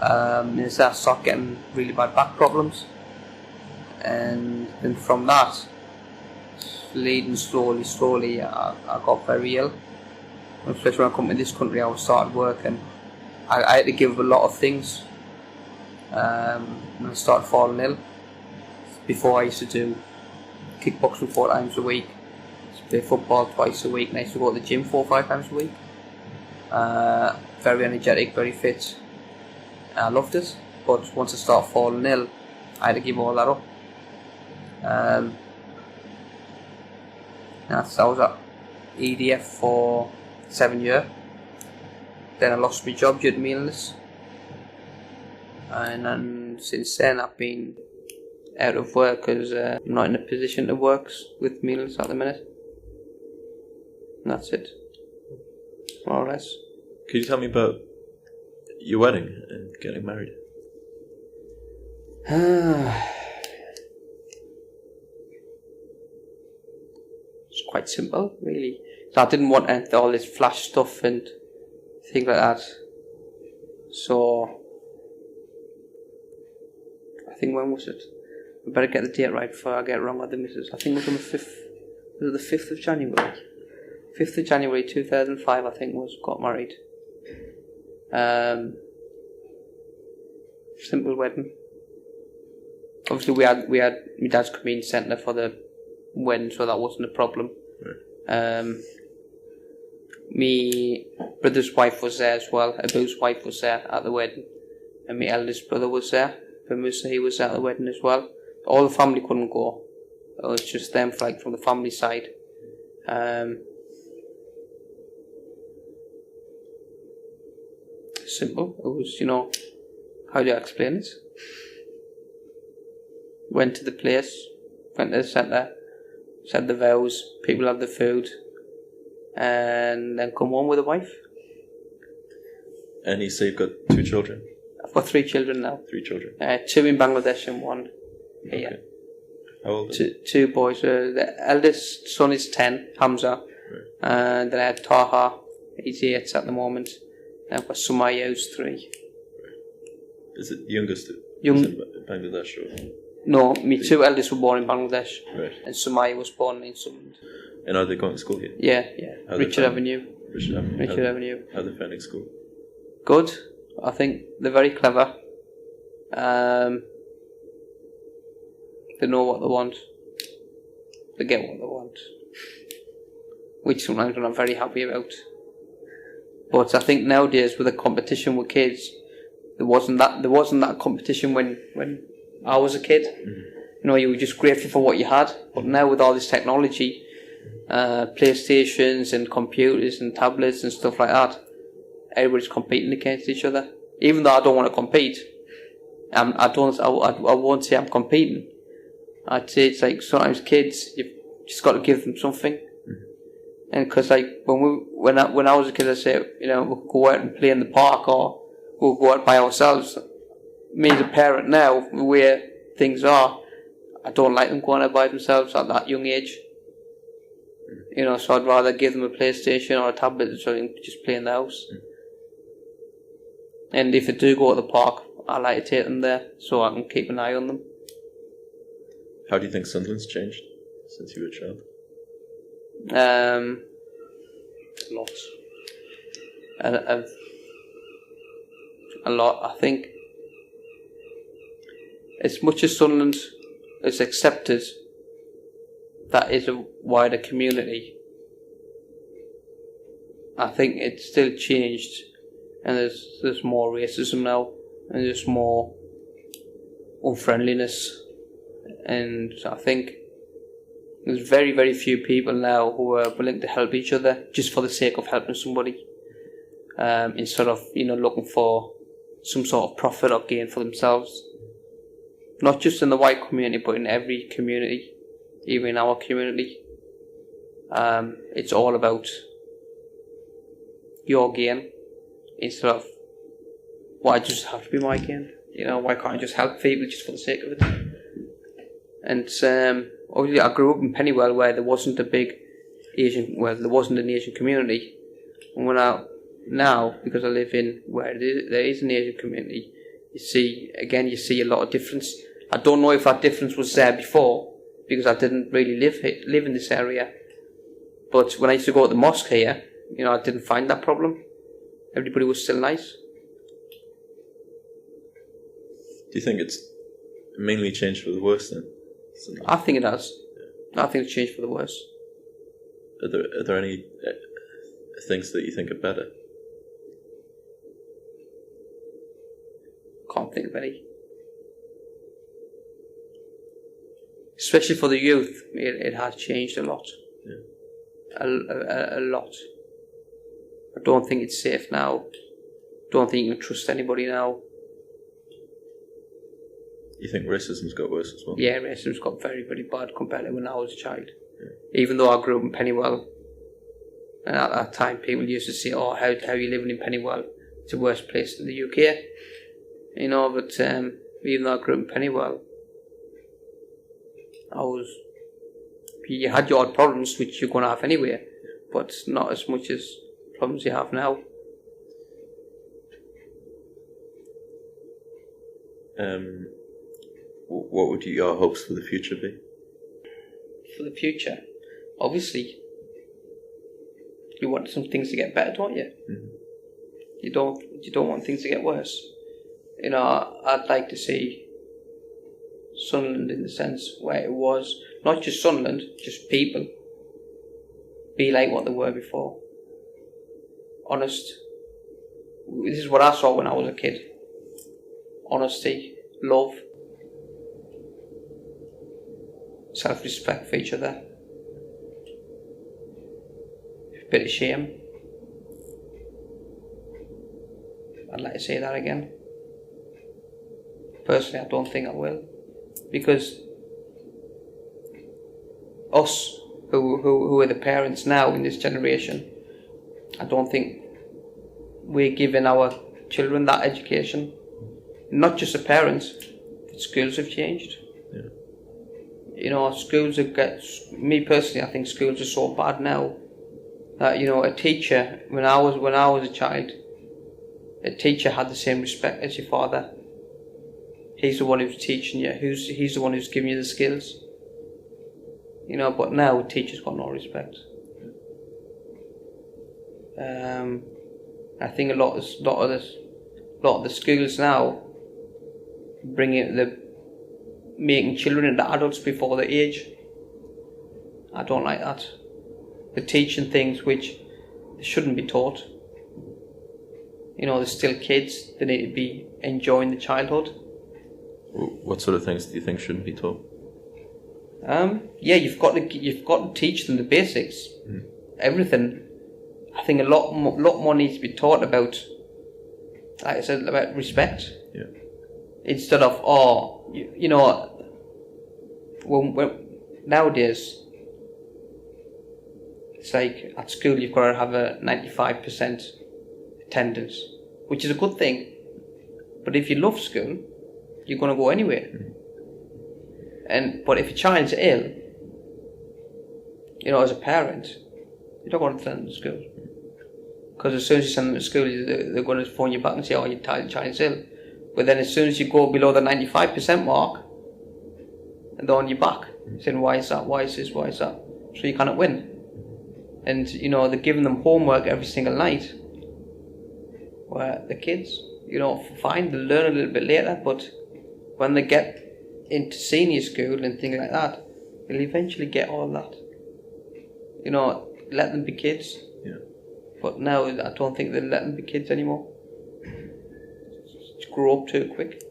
And I started getting really bad back problems. And then from that, leading slowly, I got very ill. Especially when I come to this country, I started work, and I had to give up a lot of things. When I started falling ill. Before, I used to do kickboxing 4 times a week, play football twice a week, and I used to go to the gym 4 or 5 times a week. Very energetic, very fit. I loved it, but once I started falling ill, I had to give all that up. I was at EDF for 7 years. Then I lost my job due to my illness, and then since then I've been out of work because I'm not in a position to work with my illness at the minute. And that's it, more or less. Could you tell me about your wedding and getting married? It's quite simple, really. So I didn't want all this flash stuff and things like that. So I think, when was it? I better get the date right before I get it wrong with the missus. I think it was on the 5th. Was it the 5th of January? 5th of January 2005, I think, got married. Simple wedding. Obviously, we had my dad's community centre for the wedding, so that wasn't a problem. Right. My brother's wife was there as well. Abu's wife was there at the wedding, and my eldest brother was there. Musa, he was at the wedding as well. All the family couldn't go. It was just them, from the family side. Simple. It was, How do I explain it? Went to the place, went to the centre, said the vows, people had the food, and then come home with a wife. And you say you've got 2 children? I've got 3 children now. 3 children? 2 in Bangladesh and 1 here. Okay. How old are they? 2 boys. The eldest son is 10, Hamza. Right. And then I had Taha, he's 8 at the moment. And I've got Sumaya, who's 3. Right. Is it the youngest Young- is in Bangladesh? Or? No, my 2 eldest were born in Bangladesh. Right. And Sumaya was born in Sunderland. And are they going to school here? Yeah. How they Richard found- Avenue. Richard Avenue. Richard Avenue. How are they finding school? Good. I think they're very clever. They know what they want. They get what they want. Which sometimes I'm not very happy about. But I think nowadays with the competition with kids, there wasn't that competition when I was a kid. Mm-hmm. You know, you were just grateful for what you had. But now with all this technology, PlayStations and computers and tablets and stuff like that, everybody's competing against each other. Even though I don't want to compete, I won't say I'm competing. I'd say it's like sometimes kids, you've just got to give them something. Mm-hmm. And because like when I was a kid, I say, you know, we'll go out and play in the park or we'll go out by ourselves. Me as a parent now, the way things are, I don't like them going out by themselves at that young age. Mm-hmm. You know, so I'd rather give them a PlayStation or a tablet or something, just play in the house. Mm-hmm. And if they do go to the park, I like to take them there so I can keep an eye on them. How do you think Sunderland's changed since you were a child? A lot. A lot. I think as much as Sunderland is accepted, that is a wider community. I think it's still changed, and there's more racism now, and there's more unfriendliness, and I think there's very, very few people now who are willing to help each other just for the sake of helping somebody, instead of, you know, looking for some sort of profit or gain for themselves. Not just in the white community, but in every community, even in our community. It's all about your gain instead of why does it have to be my gain? You know, why can't I just help people just for the sake of it? And obviously, I grew up in Pennywell where there wasn't an Asian community. And now, because I live in where there is an Asian community, you see a lot of difference. I don't know if that difference was there before because I didn't really live in this area. But when I used to go to the mosque here, you know, I didn't find that problem. Everybody was still nice. Do you think it's mainly changed for the worse then? I think it has. Yeah. I think it's changed for the worse. Are there any things that you think are better? Can't think of any. Especially for the youth, it has changed a lot. Yeah. A lot. I don't think it's safe now. Don't think you can trust anybody now. You think racism's got worse as well? Yeah, racism's got very, very bad compared to when I was a child. Yeah. Even though I grew up in Pennywell, and at that time people used to say, "Oh, how are you living in Pennywell? It's the worst place in the UK." You know, but even though I grew up in Pennywell, you had your odd problems, which you're going to have anyway, but not as much as problems you have now. What would your hopes for the future be? For the future, obviously, you want some things to get better, don't you? Mm-hmm. You don't want things to get worse. You know, I'd like to see Sunderland in the sense where it was, not just Sunderland, just people, be like what they were before. Honest. This is what I saw when I was a kid. Honesty, love, self-respect for each other, a bit of shame. I'd like to say that again. Personally, I don't think I will, because us who are the parents now in this generation, I don't think we're giving our children that education. Not just the parents, but schools have changed. Yeah. You know, schools have me personally, I think schools are so bad now that, you know, a teacher, when I was a child, a teacher had the same respect as your father. He's the one who's teaching you, he's the one who's giving you the skills. You know, but now a teacher's got no respect. I think a lot of the schools now making children into adults before their age. I don't like that. They're teaching things which they shouldn't be taught. You know, they're still kids. They need to be enjoying the childhood. What sort of things do you think shouldn't be taught? Yeah, you've got to teach them the basics. Everything. I think a lot more needs to be taught about, like I said, about respect. Yeah. Instead of, you know, when nowadays, it's like at school you've got to have a 95% attendance, which is a good thing. But if you love school, you're going to go anywhere. But if your child's ill, you know, as a parent, you don't want to send them to school. Because as soon as you send them to school, they're going to phone you back and say, oh, your child's ill. But then as soon as you go below the 95% mark, they're on your back, saying, why is that, why is this, why is that? So you cannot win. And, you know, they're giving them homework every single night. Where the kids, you know, fine, they'll learn a little bit later, but when they get into senior school and things like that, they'll eventually get all that. You know, let them be kids. Yeah. But now I don't think they'll let them be kids anymore. Just grow up too quick.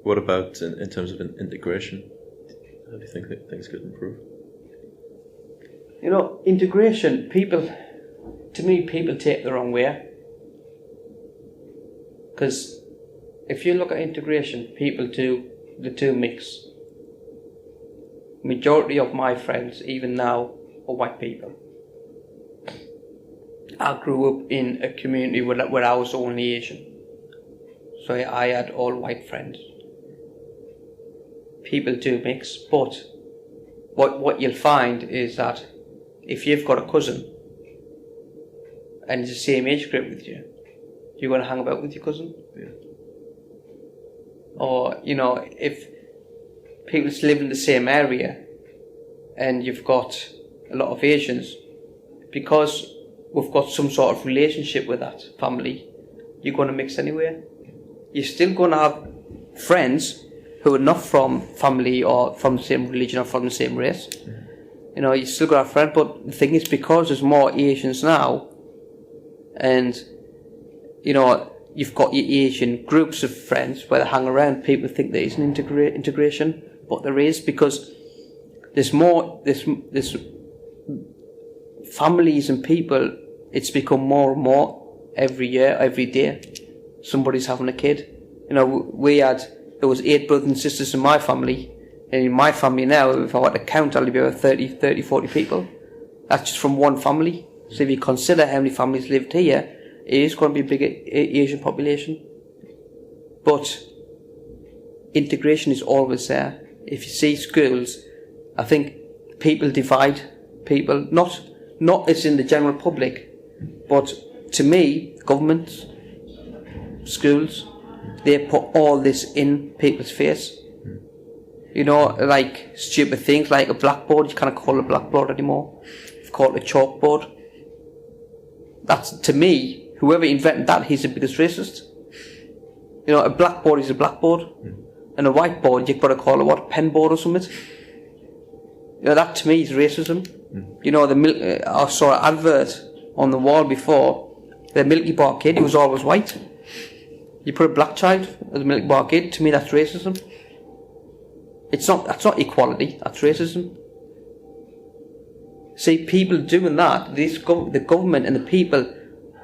What about in terms of integration? How do you think that things could improve? You know, integration, to me, people take it the wrong way. Because if you look at integration, the two mix. Majority of my friends, even now, are white people. I grew up in a community where I was only Asian. So I had all white friends. People do mix, but what you'll find is that if you've got a cousin and it's the same age group with you, you're going to hang about with your cousin. Yeah. Or, you know, if people live in the same area and you've got a lot of Asians, because we've got some sort of relationship with that family, you're going to mix anyway. You're still going to have friends who are not from family or from the same religion or from the same race. You know, you still got to have friends, but the thing is, because there's more Asians now, and, you know, you've got your Asian groups of friends where they hang around, people think there isn't integration, but there is, because there's families and people, it's become more and more every year, every day. Somebody's having a kid. You know, there was 8 brothers and sisters in my family, and in my family now, if I were to count, I'll be about 30, 40 people. That's just from one family. So if you consider how many families lived here, it is going to be a big Asian population. But integration is always there. If you see schools, I think people divide people, not as in the general public, but to me, governments, schools, they put all this in people's face. You know, like stupid things like a blackboard, you can't call it a blackboard anymore. You call it a chalkboard. That's, to me, whoever invented that, he's the biggest racist. You know, a blackboard is a blackboard. And a whiteboard, you've got to call it what, a pen board or something. You know, that to me is racism. You know, I saw an advert on the wall before, the Milky Bar kid, he was always white. You put a black child as a Milky Bar kid, to me that's racism. That's not equality, that's racism. See, people doing that, the government and the people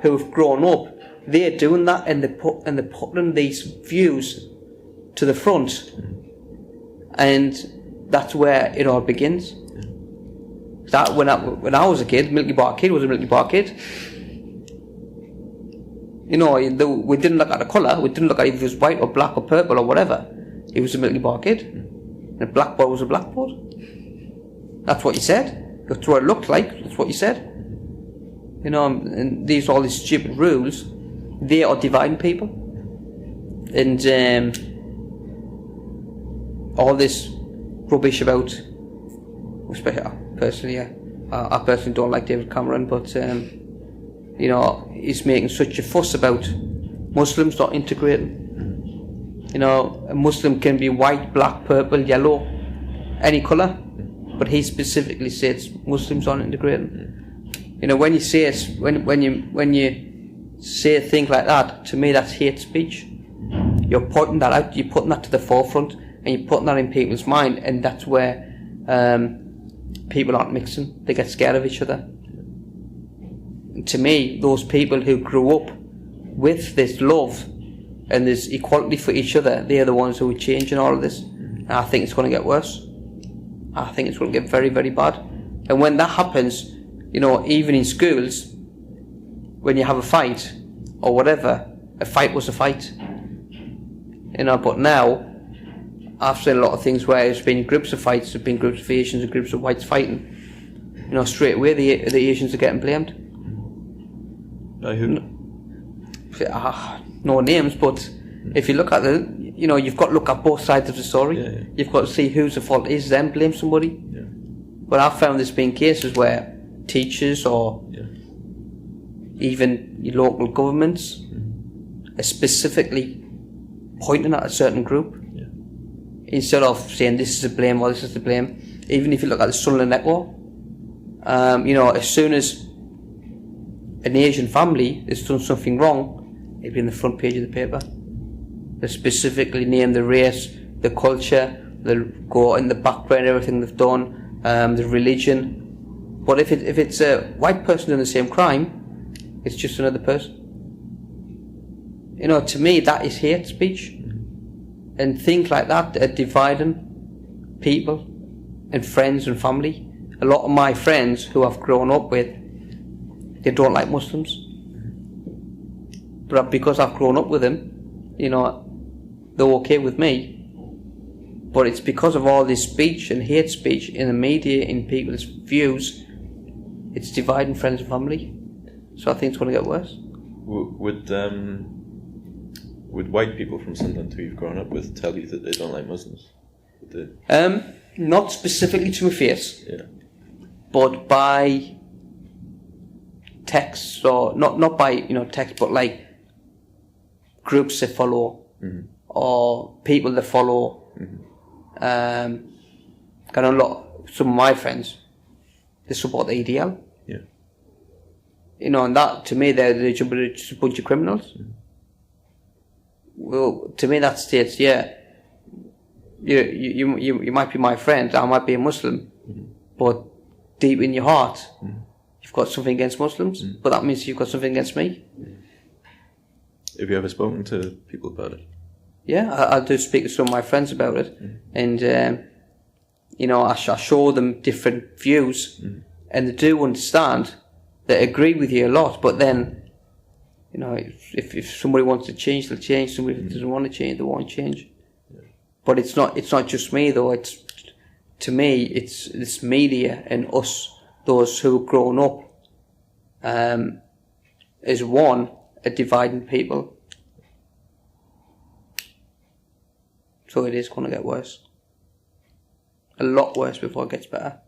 who have grown up they're doing that, and they're putting these views to the front, and that's where it all begins. That when I was a kid, Milky Bar Kid was a Milky Bar Kid. We didn't look at the colour. We didn't look at if it was white or black or purple or whatever. It was a Milky Bar Kid. And a blackboard was a blackboard. That's what you said. That's what it looked like. That's what you said. And all these stupid rules, they are dividing people. And all this rubbish about, especially I personally don't like David Cameron, but he's making such a fuss about Muslims not integrating. A Muslim can be white, black, purple, yellow, any colour, but he specifically says Muslims aren't integrating. When you say when you say a thing like that, to me that's hate speech. You're pointing that out, you're putting that to the forefront, and you're putting that in people's mind, and that's where people aren't mixing. They get scared of each other. And to me, those people who grew up with this love and this equality for each other, they're the ones who are changing all of this. And I think it's going to get worse. I think it's going to get very, very bad. And when that happens, even in schools, when you have a fight or whatever, a fight was a fight. But now, I've seen a lot of things where there's been groups of fights, there's been groups of Asians and groups of whites fighting. Straight away the Asians are getting blamed. By who? No names, but if you look at you've got to look at both sides of the story. Yeah. You've got to see whose the fault is, then blame somebody. Yeah. But I've found there's been cases where teachers or even your local governments are specifically pointing at a certain group instead of saying this is the blame or this is the blame. Even if you look at the Sunderland network, as soon as an Asian family has done something wrong, it'll be on the front page of the paper. They specifically name the race, the culture, they'll go in the background, everything they've done, the religion. But if it's a white person doing the same crime, it's just another person. To me, that is hate speech. And things like that are dividing people and friends and family. A lot of my friends who I've grown up with, they don't like Muslims. But because I've grown up with them, they're okay with me. But it's because of all this speech and hate speech in the media, in people's views, it's dividing friends and family. So I think it's going to get worse. Would white people from Sunderland who you've grown up with tell you that they don't like Muslims? Not specifically to my face, but by text, or not by text, but like groups they follow, or people they follow. Some of my friends, they support the EDL. And that, to me, they're just a bunch of criminals. Well, to me, that states, you might be my friend, I might be a Muslim, but deep in your heart, you've got something against Muslims, but that means you've got something against me. Have you ever spoken to people about it? Yeah, I do speak to some of my friends about it, and I show them different views, and they do understand. They agree with you a lot, but then, if somebody wants to change, they'll change. Somebody doesn't want to change, they won't change. But it's not just me though. To me, it's this media and us, those who have grown up, as one, are dividing people. So it is going to get worse. A lot worse before it gets better.